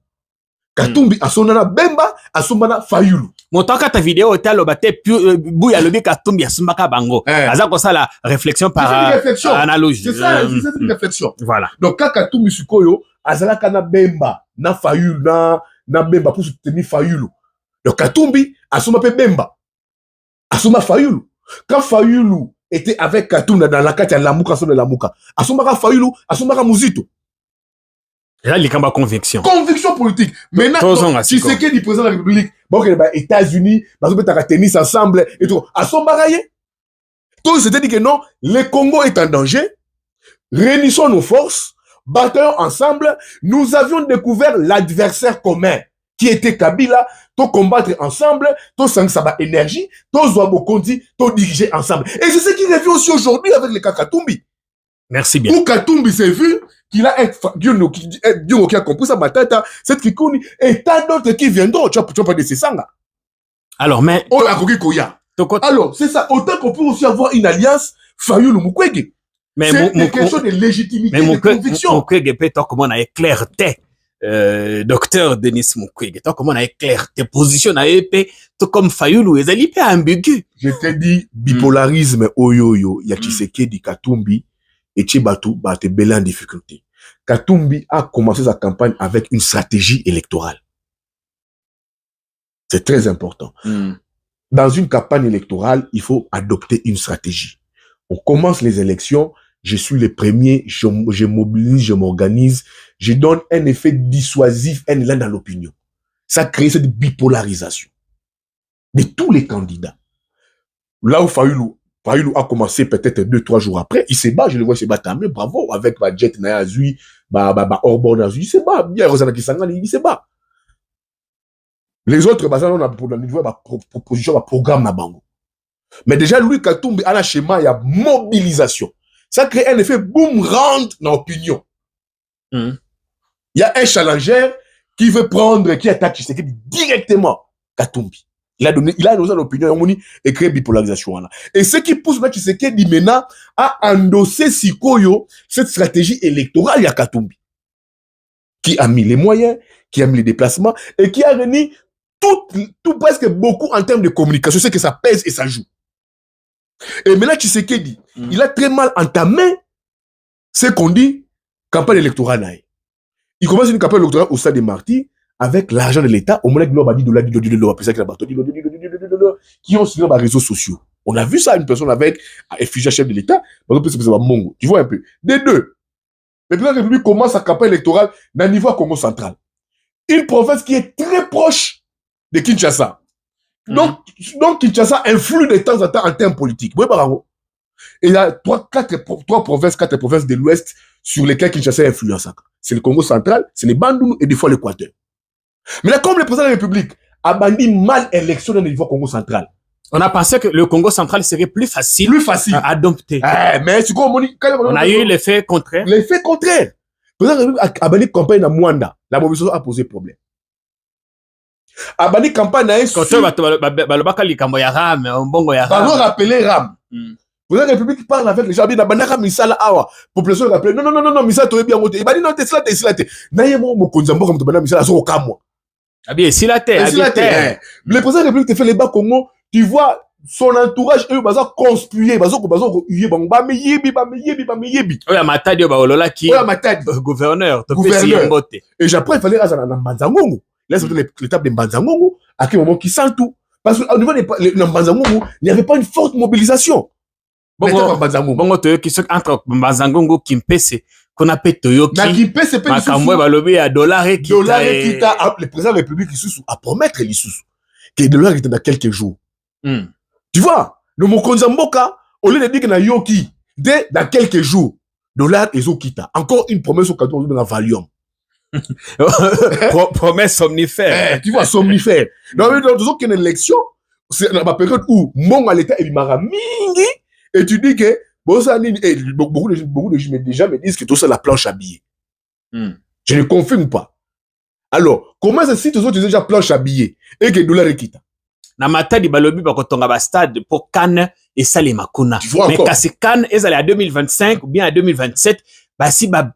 Katumbi, Asonana Bemba, Asomana Fayoulou. Mon tant que ta vidéo était le bâté, Bouya le Katumbi, Asumaka Bango. C'est comme ça la réflexion par analogie. C'est ça, c'est une réflexion. Voilà. Donc, quand Katumbi Sukoyo, Azala Kana Bemba, na Fayoulou, na Bemba pour soutenir Fayoulou. Donc, Katumbi, Asuma pe Bemba. Asuma Fayoulou. Quand Fayoulou était avec Katumbi dans la carte, il y a Lamouka, Asuma Lamouka. Asuma Fayoulou, Asuma Mouzito. Et là, il y a conviction. Conviction politique. Maintenant, tu sais qu'il est président de la République, bon, les États-Unis, ils ont tennis ensemble et tout. Asuma Raye. Tout c'était dit que non, le Congo est en danger. Réunissons nos forces. Battons ensemble, nous avions découvert l'adversaire commun qui était Kabila, to combattre ensemble, to Sangsaba énergie, to Zouabo Kondi, to diriger ensemble. Et c'est ce qui revient aussi aujourd'hui avec le Katumbi. Merci bien. Pour Katumbi, c'est vu qu'il a Dieu qui a compris ça, Matata, cette Kikouni, et tant d'autres qui viendront, tu vas pas de ces sangs. Alors, mais. Oh, la Koya. Alors, c'est ça, autant qu'on peut aussi avoir une alliance Fayoulou Mukwege. Mais c'est quelque chose de légitimité, de conviction. Mukwege peut être comme on a éclairé, docteur Denis Mukwege, tant comme on a éclairé, position à épée, tout comme Fayoulou, ils allaient pas ambigu. Je t'ai dit, bipolarisme, oyoyo, ya Tshisekedi Katumbi, et Tchibatu, bah, t'es belé en difficulté. Katumbi a commencé sa campagne avec une stratégie électorale. C'est très important. Dans une campagne électorale, il faut adopter une stratégie. On commence les élections, je suis le premier, je mobilise, je m'organise, je donne un effet dissuasif, un élan dans l'opinion. Ça crée cette bipolarisation de tous les candidats. Là où Fayoulou a commencé peut-être 2-3 jours après, il se bat, je le vois se battre, mais bravo, avec ma jet Nayazui, Orbor Nazui, il se bat, bien Rosana Kisangani, il se bat. Les autres, on a pour le niveau de proposition, programme na bango. Mais déjà, lui, Katumbi, à la schéma, il y a mobilisation. Ça crée un effet boomerang dans l'opinion. Il y a un challenger qui veut prendre, qui attaque Tshisekedi directement Katumbi. Il a donné l'opinion, et créé bipolarisation. Et ce qui pousse Tshisekedi maintenant à endosser Sikoyo, cette stratégie électorale, il y a Katumbi. Qui a mis les moyens, qui a mis les déplacements, et qui a réuni tout presque beaucoup en termes de communication. C'est que ça pèse et ça joue. Et maintenant, Tshisekedi, il a très mal entamé ce qu'on dit campagne électorale. Il commence une campagne électorale au stade des Martyrs avec l'argent de l'État, au moment où qui ont signé dans les réseaux sociaux. On a vu ça, une personne avec un effigie chef de l'État, tu vois un peu. Des deux. Le président de la République commence sa campagne électorale dans le niveau Congo central. Une province qui est très proche de Kinshasa. Donc Kinshasa influe de temps en temps en termes politiques. Et il y a trois provinces, 4 provinces de l'Ouest sur lesquelles Kinshasa influence. C'est le Congo central, c'est les Bandundu et des fois l'Équateur. Mais là, comme le président de la République a banni mal élection dans le niveau Congo central, on a pensé que le Congo central serait plus facile à adopter. Mais c'est quoi, on a eu l'effet contraire. L'effet contraire. Le président de la République a banni campagne à Mwanda. La mobilisation a posé problème. A banni campagne à quand on va rappeler Ram. Le président de la République parle avec les gens. Il a banni Misala Awa. Population rappelle non, Misala tu es bien monté. Il a dit non, t'es cela. Naïe moi, mon konzambo comme tu banni Misala sur Kamwa. Ah bien, si la terre. Le président de la République te fait les bas Congo. Tu vois son entourage, eux, ils ont conspué, ils ont gouverneur. Et après, il fallait aller dans Mbanzangongo. Là, c'est l'étape de Mbanzangongo. À quel moment qui sent tout? Parce qu'au niveau de Mbanzangongo, il n'y avait pas une forte mobilisation. Bon, qui sont entre Mbanzangongo, Kimpese, qu'on appelle Toyoki. Kimpese, le président de la République a promettre les sous. Que de l'heure dans quelques jours. Tu vois, le Mokonzamboka, au lieu de dire qu'il y a Yoki, dès dans quelques jours, dollar et Zokita. Encore une promesse au cadeau de la Valium. Promesse somnifère. Tu vois, somnifère. Donc, il y a une élection, c'est la période où mon à l'état est mingi, et tu dis que, beaucoup de gens me disent que tout ça, la planche à billets. Je ne confirme pas. Alors, comment ça, si tu as déjà planche à billets, et que dollar et kita? Na matadi balobi bakotonga ba stade pour Cannes et Salé Makuna. Mais kasi Cannes est allé à 2025 ou bien à 2027, bah si ba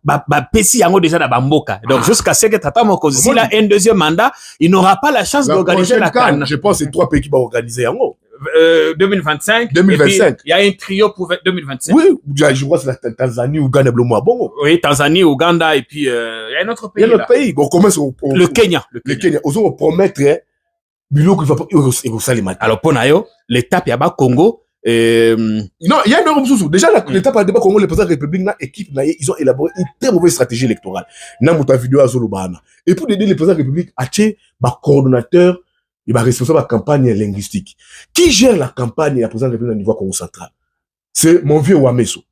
pesi yango déjà na bamboka. Donc jusqu'à ce que Tata Mokonzi s'il a un deuxième mandat, il n'aura pas la chance d'organiser la Cannes. Je pense que c'est 3 pays qui vont organiser yango. 2025. Il y a un trio pour 2025. Oui, je crois que c'est la Tanzanie, Ouganda, Bongo. Oui, Tanzanie, Ouganda et puis il y a un autre pays. Il y a un autre pays. On commence le Kenya. Le Kenya. On promettre alors pour Nayo, l'étape yaba Congo non, il y a une autre chose. Déjà l'étape à débat Congo, les présidents de la République équipe ils ont élaboré une très mauvaise stratégie électorale. Na muta vidéo à Zolobana. Et pour aider les présidents de la République à coordonnateur et responsable de la campagne linguistique. Qui gère la campagne et la présidente de la République au niveau Congo central? C'est mon vieux Wameso,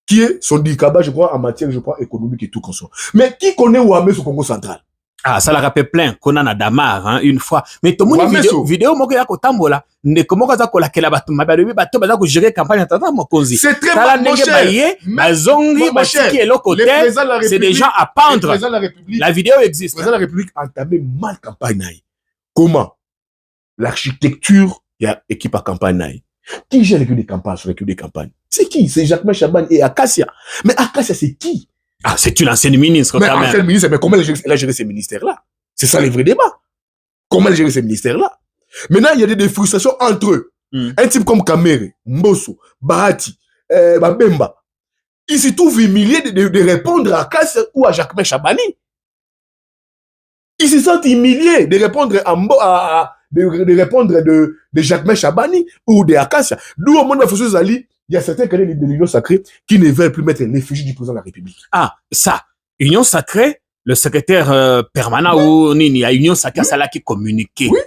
qui est son dikaba, je crois, en matière, économique et tout comme ça. Mais qui connaît Wameso au Congo central? Ah, ça la rappelle plein. Qu'on a Damar, hein, une fois. Mais tout le monde vidéo, moi, y'a kotambola. Ne comment ça kola kela batu, mabalubi batu, baza ko gérer campagne à tata mokonzi. C'est très mal, mon cher. Bazongi, batiki et l'autre côté. C'est des gens à pendre. La vidéo existe. Le président de la République a entamé mal campagne. Comment? L'architecture, il y a équipe à campagne. Qui gère l'équipe des campagnes sur l'équipe des campagnes? C'est qui? C'est Jacques Chaban et Acacia. Mais Acacia, c'est qui? Ah, c'est une ancienne ministre, quand même. Ancienne ministre, mais comment elle a géré ces ministères-là? C'est ça le vrai débat. Comment elle a géré ces ministères-là? Maintenant, il y a des frustrations entre eux. Un type comme Kamere, Mbosso, Bahati, Babemba, ils se trouvent humiliés de répondre à Acacia ou à Jacques Chabani. Ils se sentent humiliés de répondre de répondre de Jacques Chabani ou de Acacia. D'où au monde de Fosso Zali, il y a certains candidats de l'Union sacrée qui ne veulent plus mettre l'effigie du président de la République. Ah, ça. Union sacrée, le secrétaire permanent ou Nini, il y a Union sacrée, c'est là qui communique. Oui.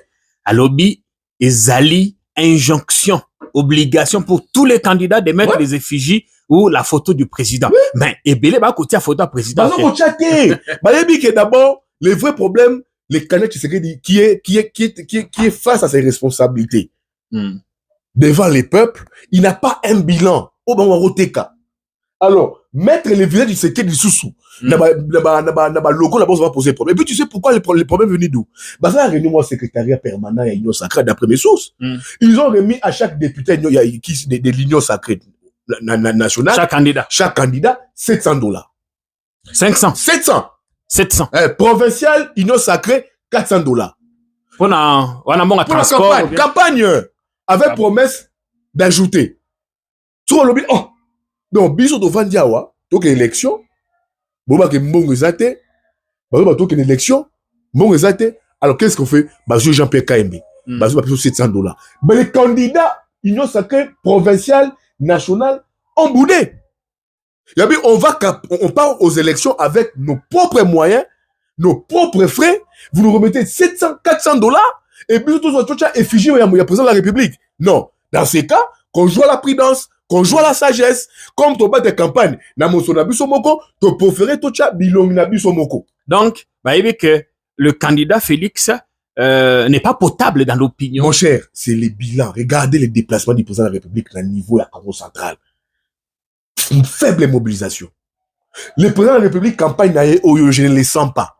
À lobby, et Zali, injonction, obligation pour tous les candidats de mettre les effigies ou la photo du président. Oui. Mais, et Belé, bah, côté la photo du président. D'abord, le vrai problème, les candidats qui est face à ses responsabilités. Devant les peuples, il n'a pas un bilan. Alors, mettre les villages du secret du sous-sous, logo là-bas, ça va poser problème. Et puis, tu sais pourquoi les problèmes venaient d'où? Bah, ça a réuni au secrétariat permanent et à l'Union sacrée, d'après mes sources. Ils ont remis à chaque député de l'Union sacrée nationale. Chaque candidat, $700. 500. 700. Provincial, Union sacrée, $400. On a bon transport. Campagne. Avec promesse d'ajouter. Sur le lobby, donc, bisous de Vandiawa, donc élection, boba que mbongo zate, boba donc une élection, mbongo zate, alors qu'est-ce qu'on fait? Bazou Jean-Pierre Kaembe, bazou $700. Mais les candidats, Union sacrée, provinciale, nationale, ont boudé. On part aux élections avec nos propres moyens, nos propres frais, vous nous remettez $700, $400, et puis tout ça, effigie, il y a président de la République. Non. Dans ces cas, qu'on joue à la prudence, qu'on joue à la sagesse. Comme tu bats tes campagnes, na mosona biso moko, tu préférais tout ça, bilong na biso moko. Donc, bah, il que le candidat Félix n'est pas potable dans l'opinion. Mon cher, c'est les bilans. Regardez les déplacements du président de la République à niveau de la Congo centrale. Une faible mobilisation. Le président de la République campagne je ne les sens pas.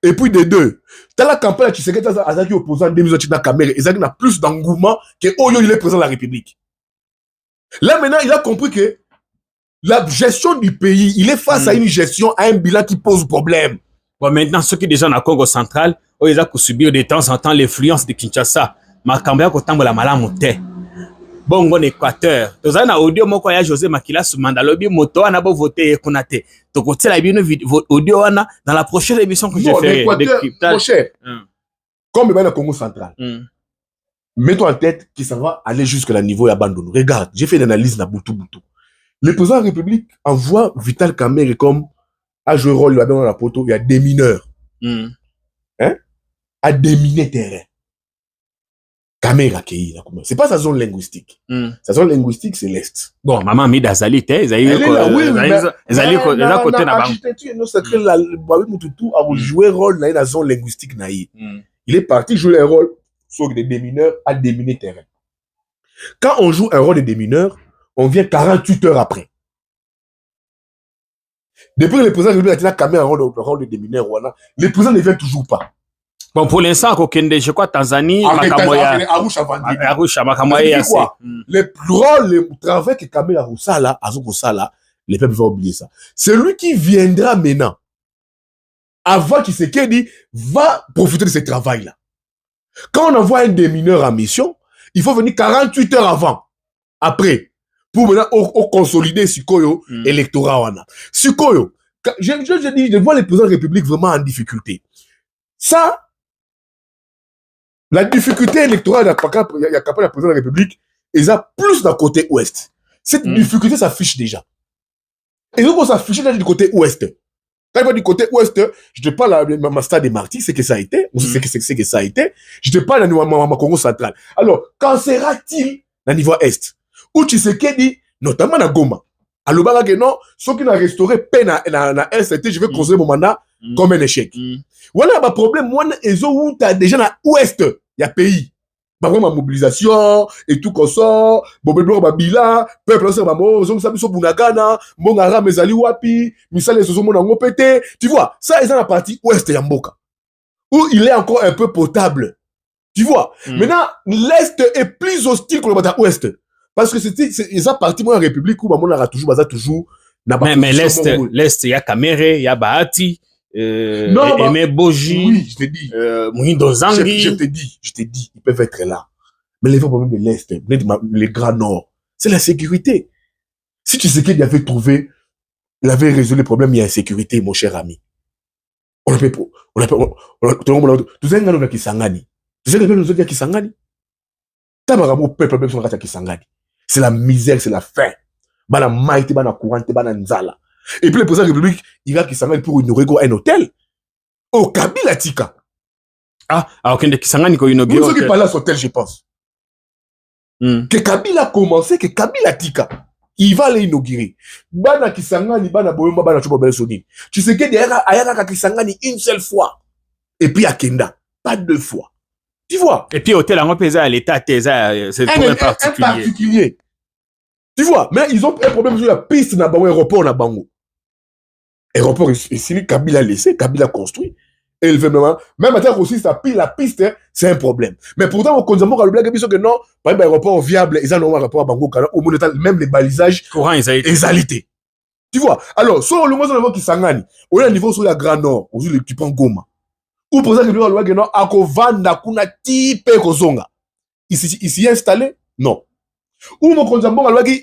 Et puis des deux, dans la campagne qui s'est Azaki opposant 2018 dans la caméra, Azaki n'a plus d'engouement que Oyo il est président de la République. Là maintenant, il a compris que la gestion du pays, il est face à une gestion, à un bilan qui pose problème. Bon, maintenant, ceux qui déjà dans le Congo central, ils ont subir de temps en temps l'influence de Kinshasa. Ma campagne ko tambola malamu te. Bon, en Équateur. Tous na audio moko ya José Makila sous mandalobi moto ana bo voter konate. To côté la bien audio ana dans la prochaine émission que j'ai fait de mon cher. Comme le Congo central. Mets-toi en tête que ça va aller jusqu'à la niveau abandonné. Regarde, j'ai fait une analyse na Boutou. Le président de la République envoie Vital Kamerhe comme à jouer rôle là-bas dans la poteau, il y a des mineurs. Hein? À déminer terrain. Kamerhe accueilli. C'est pas sa zone linguistique. Sa zone linguistique, c'est l'Est. Bon, maman mi d'Azali, ils allaient côté là-bas. Architecture, non, c'est que la Babi Moutoutou a joué rôle dans la zone linguistique. Il est parti jouer un rôle sur des démineurs à déminer terrain. Quand on joue un rôle de démineur, on vient 48 heures après. Depuis que le président de la République a Kamerhe un rôle de démineur, le président ne vient toujours pas. Bon, pour l'instant, je crois Tanzanie, Arusha, Makamoya, le rôle, le travail que Kamerhe Arusha là, les peuples vont oublier ça. Celui qui viendra maintenant, avant qu'il se dit, va profiter de ce travail-là. Quand on envoie un démineur en mission, il faut venir 48 heures avant, après, pour maintenant consolider Sikoyo électorat. Sikoyo, je vois les présidents de la République vraiment en difficulté. Ça, la difficulté électorale il y a capable la présidence de la République, ils ont plus d'un côté ouest. Cette difficulté s'affiche déjà. Et donc, on s'affiche déjà du côté ouest. Quand je dis du côté ouest, je te parle de ma stade des Martyrs, c'est que ça a été. On sait que ça a été. Je te parle de ma Congo central. Alors, quand sera-t-il au niveau est? Où tu sais qu'il dit, notamment à Goma. Alors, bah, non, ceux qui n'ont restauré peine à RCT, je vais causer mon mandat comme un échec. Voilà, bah, problème, moi, ils ont où t'as déjà dans l'ouest, il y a pays. Bah, vraiment, mobilisation, et tout comme ça, Bobelor, Babila, peuple, c'est maman, zong sabi so bunagana, mongara, mezali wapi, misale, soso mona ngopete. Tu vois, ça, ils ont la partie ouest, Yamboka. Où il est encore un peu potable. Tu vois. Maintenant, l'est est plus hostile que le bataille ouest. Parce que c'est parti, moi, en République, où, bah, mon aura toujours, mais l'est, il y a Kamerhe, il y a Bahati, Aimé Boji, oui, je te dis. Mohindo Zangi. Je te dis, ils peuvent être là. Mais les problèmes de l'Est, les grands nord, c'est la sécurité. Si tu sais qu'il avait trouvé, il avait résolu le problème, il y a insécurité, mon cher ami. Tu sais que nous qui Kisangani. Tu sais que nous qui Kisangani. Tabarabo peuple même son qui Kisangani. C'est la misère, c'est la faim. Bana maïté, bana courante, bana nzala. Et puis le président de la République, il va Kisangani pour inaugurer un hôtel. Au Kabila Tika. Ah, alors qu'il y a Kisangani qui inaugure. Vous qui parlent à cet hôtel, je pense. Que Kabila a commencé, que Kabila Tika. Il va l'inaugurer. Bana Kisangani, bana Boyoma, bana Chobo Belsoni. Tu sais que derrière, Ayana Kisangani une seule fois. Et puis à Kenda, pas deux fois. Tu vois? Et puis hôtel, on peut à l'État, c'est pour un particulier. Tu vois? Mais ils ont un problème sur la piste, na Bango, aéroport, na Bango. Aéroport, ici, Kabila a laissé, Kabila a construit. Et il veut même à aussi, ça pile la piste, c'est un problème. Mais pourtant, on consomme le blague, que non, par exemple, aéroport viable, ils ont un rapport à Bango, au monde, même les balisages, courant, exalité. Tu vois? Alors, sur le monde qui s'engage, au niveau sur la Grand Nord, aujourd'hui, tu prends Goma. Ou pour ça que le loi que non, à Kovanda, kuna type Kozonga. Ici installé? Non. Ou mon consomme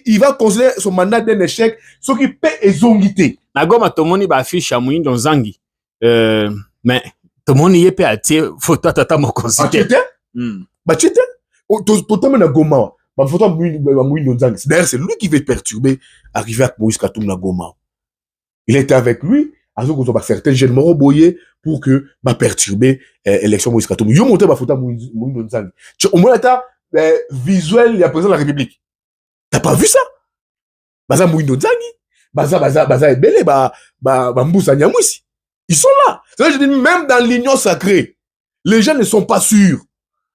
il va considérer son mandat d'un échec, ce qui peut ezongité. Nagoma tomoni ba affiche à Mohindo Zangi. Mais tomoni yepe atie photo tata mo considère. Bah tu étais totalement na Goma. Bah photo Mohindo Zangi. D'ailleurs c'est lui qui veut perturber arriver à Moïse Katum na Goma. Il était avec lui, à ce qu'on va certains jeunes morts boyés pour que bah perturber l'élection Moïse Katum. Yo monté ba photo Mohindo Zangi. Au moins là visuel, il y a président de la République. T'as pas vu ça? Baza Mouindo Nzangi, Baza Ebele, Mboussa Nyamwisi. Ils sont là. C'est-à-dire, je dis, même dans l'union sacrée, les gens ne sont pas sûrs.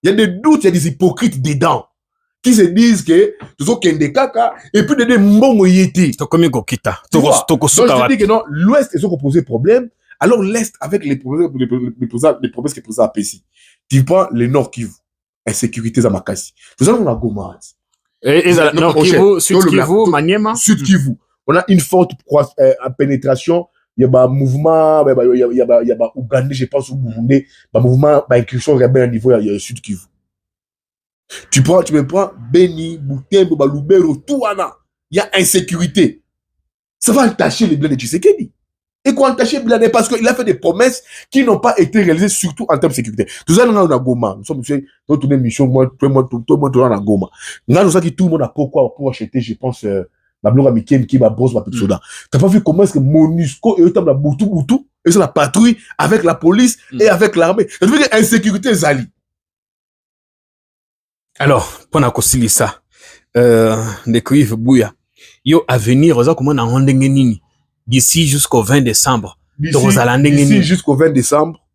Il y a des doutes, il y a des hypocrites dedans qui se disent que tout ça qui est des caca et puis des mbongo yéti. C'est comme Gokita. Donc je dis que non, l'Ouest ils ont posé problème, alors l'Est avec les problèmes qui posent à Pessi. Tu prends le Nord Kivu, insécurité à Makassi. Tout ça on a Goma. Et Nord Kivu, Sud Kivu, Maniema. Sud Kivu. On a une forte pénétration. Il y a un mouvement, il y a Ougandais, je pense, au Burundi, un mouvement, incursion rebelle au niveau du Sud Kivu. Tu me prends Beni, Boutembo, Balubero, tout Anna. Il y a insécurité. Ça va entacher les blés de Tshisekedi. Et quoi entacher les blés parce qu'il a fait des promesses qui n'ont pas été réalisées, surtout en termes de sécurité. Tout ça, nous avons à Goma. Nous sommes, monsieur, dans toute émission, moi, tout le monde, à Goma. Nous avons ça qui tout le monde a pourquoi, pour acheter, je pense, ma blonde américaine qui va brosse ma petite soda. T'as pas vu comment est-ce que MONUSCO et eux, la Boutou, et c'est la patrouille avec la police et avec l'armée. Ça veut dire insécurité, Zali. Alors, pendant qu'on s'y ça, de Kuiv Bouya, yo à venir, on comment on a rendu d'ici jusqu'au 20 décembre. D'ici jusqu'au 20 décembre,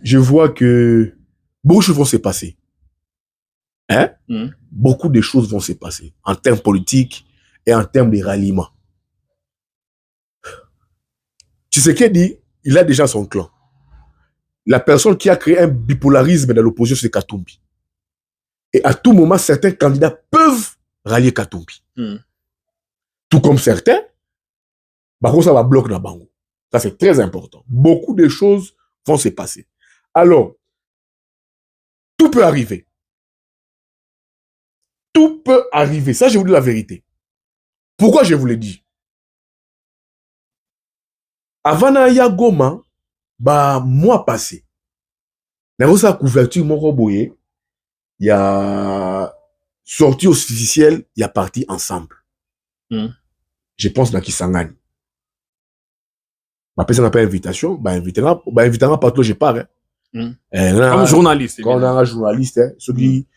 je vois que beaucoup de choses vont se passer. Hein? Beaucoup de choses vont se passer en termes politiques et en termes de ralliement. Tu sais qu'il dit, il a déjà son clan. La personne qui a créé un bipolarisme dans l'opposition, c'est Katumbi. Et à tout moment, certains candidats peuvent rallier Katumbi. Tout comme certains, ça va bloquer dans Bango. Ça, c'est très important. Beaucoup de choses vont se passer. Alors, tout peut arriver. Tout peut arriver. Ça, je vous dis la vérité. Pourquoi je vous l'ai dit? Avant Naya Goma, mois passé, dans sa couverture, mon roboyer, il y a sortie officielle, il y a parti ensemble. Je pense dans Kisangani. Ma personne n'a pas invitation, invitera partout, je pars. Comme journaliste. Quand on a un journaliste, ceux qui,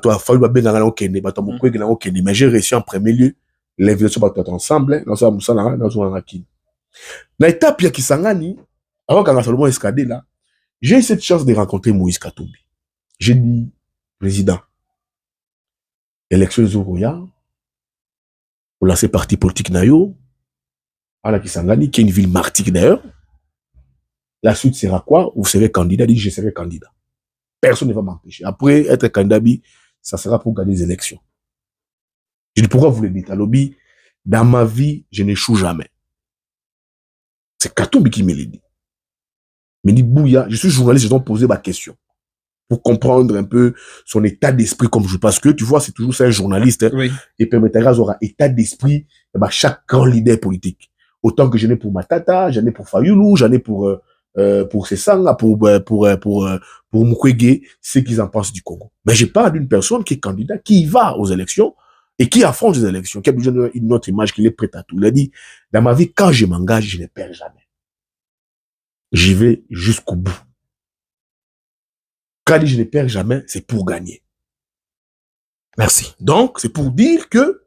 toi, fallu bien dans le Kenya, mais j'ai reçu en premier lieu l'invitation ensemble, dans un Kenya. Dans l'étape, il y a Kisangani, avant qu'on a seulement escadé là, j'ai eu cette chance de rencontrer Moïse Katumbi. J'ai dit, président, élection Zoroya, pour lancer parti politique Nayo, à la Kisangani, qui est une ville martyre d'ailleurs. La suite sera quoi? Vous serez candidat, dit je serai candidat. Personne ne va m'empêcher. Après être candidat, ça sera pour gagner les élections. Je dis pourquoi vous le dites à lobby? Dans ma vie, je n'échoue jamais. C'est Katumbi qui me l'a dit. Il me dit, Bouya, je suis journaliste, je dois poser ma question. Pour comprendre un peu son état d'esprit comme je, parce que tu vois, c'est toujours ça un journaliste. Oui. Et permettra aura état d'esprit, chaque grand leader politique. Autant que j'en ai pour Matata, j'en ai pour Fayoulou, j'en ai pour Sesanga, pour Mukwege, ce qu'ils en pensent du Congo. Mais je parle d'une personne qui est candidat, qui va aux élections, et qui affronte les élections, qui a besoin d'une autre image, qui est prête à tout. Il a dit, dans ma vie, quand je m'engage, je ne perds jamais. J'y vais jusqu'au bout. Quand je ne perds jamais, c'est pour gagner. Merci. Donc, c'est pour dire que,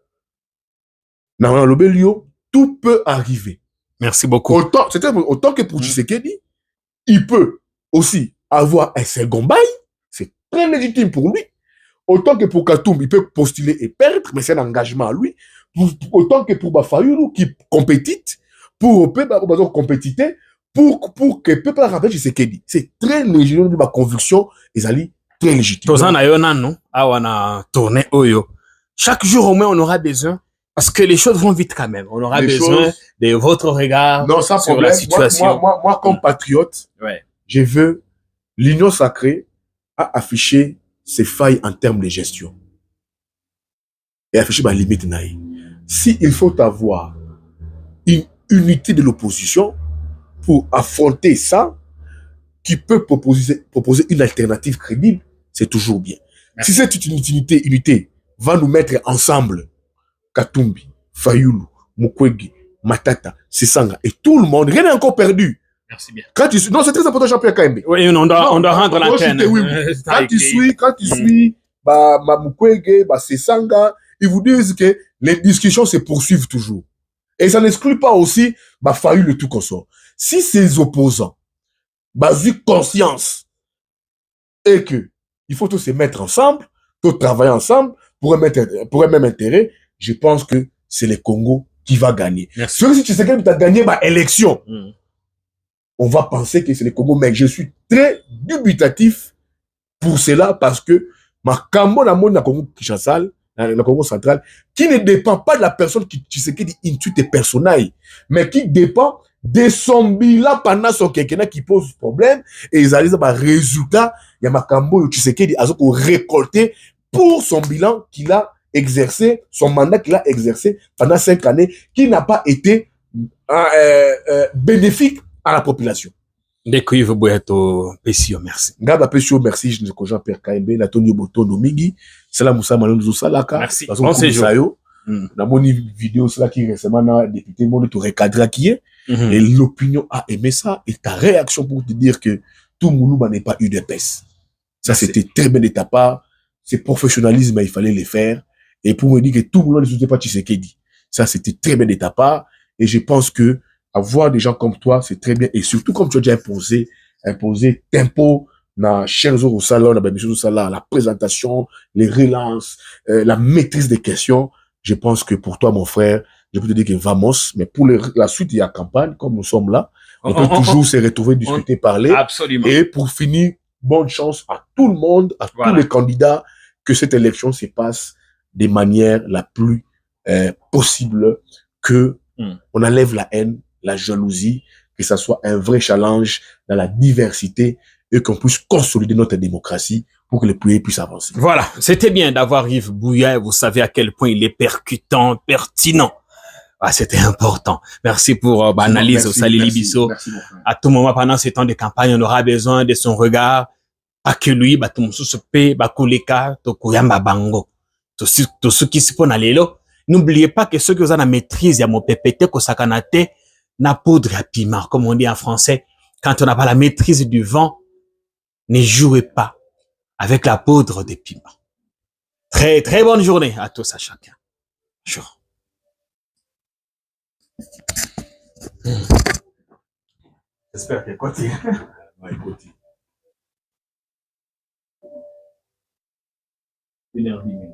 dans le Bélio, tout peut arriver. Merci beaucoup. Autant que pour Tshisekedi, il peut aussi avoir un second bail. C'est très légitime pour lui. Autant que pour Katumbi, il peut postuler et perdre, mais c'est un engagement à lui. Autant que pour Bafayulu, qui compétite, pour compétiter, pour que peuple rappelle Tshisekedi. C'est très légitime de ma conviction, et très légitime. Chaque jour au moins, on aura besoin, parce que les choses vont vite quand même. On aura besoin de votre regard sur la situation. Moi, comme patriote, je veux l'union sacrée à afficher ses failles en termes de gestion. Et afficher ma limite naïve. Si il faut avoir une unité de l'opposition pour affronter ça, qui peut proposer une alternative crédible, c'est toujours bien. Merci. Si cette unité va nous mettre ensemble, Katumbi, Fayoulou, Mukwege, Matata, Sesanga, et tout le monde, rien n'est encore perdu. Merci bien. Non, c'est très important, Jean-Pierre KMB. Oui, on doit rendre l'antenne. Oui. Quand tu suis, Mukwege, Sesanga, ils vous disent que les discussions se poursuivent toujours. Et ça n'exclut pas aussi, fallu le tout qu'on sort. Si ces opposants, eu conscience, et que il faut tous se mettre ensemble, tous travailler ensemble, pour un même intérêt, je pense que c'est le Congo qui va gagner. Merci. Si tu sais que tu as gagné élection, on va penser que c'est le Congo, mais je suis très dubitatif pour cela parce que ma Congo Kinshasa, le Congo central, qui ne dépend pas de la personne qui tu sais qui dit intuite personnel, mais qui dépend de son bilan pendant son quelqu'un qui pose problème et ils arrivent à résultat, il y a Makambo tu sais qui dit récolter pour son bilan qu'il a exercé, son mandat qu'il a exercé pendant 5 années, qui n'a pas été bénéfique à la population. Ndeko Yves Boyato Pesio, merci. Ngaba Pesio, merci, je ne connais pas Pierre Kaimbe, Natonio Botono Migi, c'est la Moussa Malonzo Salaka. Merci. On séjour. Dans mon vidéo, c'est là qui récemment a député, mon tout recadré qui est, et l'opinion a aimé ça, et ta réaction pour te dire que tout Moulouba n'est pas eu d'épaisse. Ça, c'était très bien de ta part, c'est professionnalisme, il fallait les faire, et pour me dire que tout le monde ne souhaitait pas Tshisekedi. Ça, c'était très bien de ta part, et je pense que avoir des gens comme toi, c'est très bien. Et surtout, comme tu as déjà imposé tempo dans la chaîne au salon, la présentation, les relances, la maîtrise des questions. Je pense que pour toi, mon frère, je peux te dire que vamos. Mais pour la suite, il y a campagne, comme nous sommes là. On peut toujours se retrouver, discuter, parler. Absolument. Et pour finir, bonne chance à tout le monde, à tous les candidats, que cette élection se passe de manière la plus possible, que on enlève la haine, la jalousie, que ça soit un vrai challenge dans la diversité et qu'on puisse consolider notre démocratie pour que le pays puisse avancer. Voilà, c'était bien d'avoir Yves Bouya, vous savez à quel point il est percutant, pertinent. Ah, c'était important. Merci pour l'analyse au Salili Bisso. À tout moment, pendant ces temps de campagne, on aura besoin de son regard. Pas que lui, Koleka, Tokoyamba Bango. Tout ce qui se pose dans les lots. N'oubliez pas que ceux qui ont la maîtrise, il y a mon PPT, Kosakanate, na poudre à piment, comme on dit en français. Quand on n'a pas la maîtrise du vent, ne jouez pas avec la poudre de piment. Très, très bonne journée à tous, à chacun. Bonjour. J'espère que côté. Écoutez. 1h10.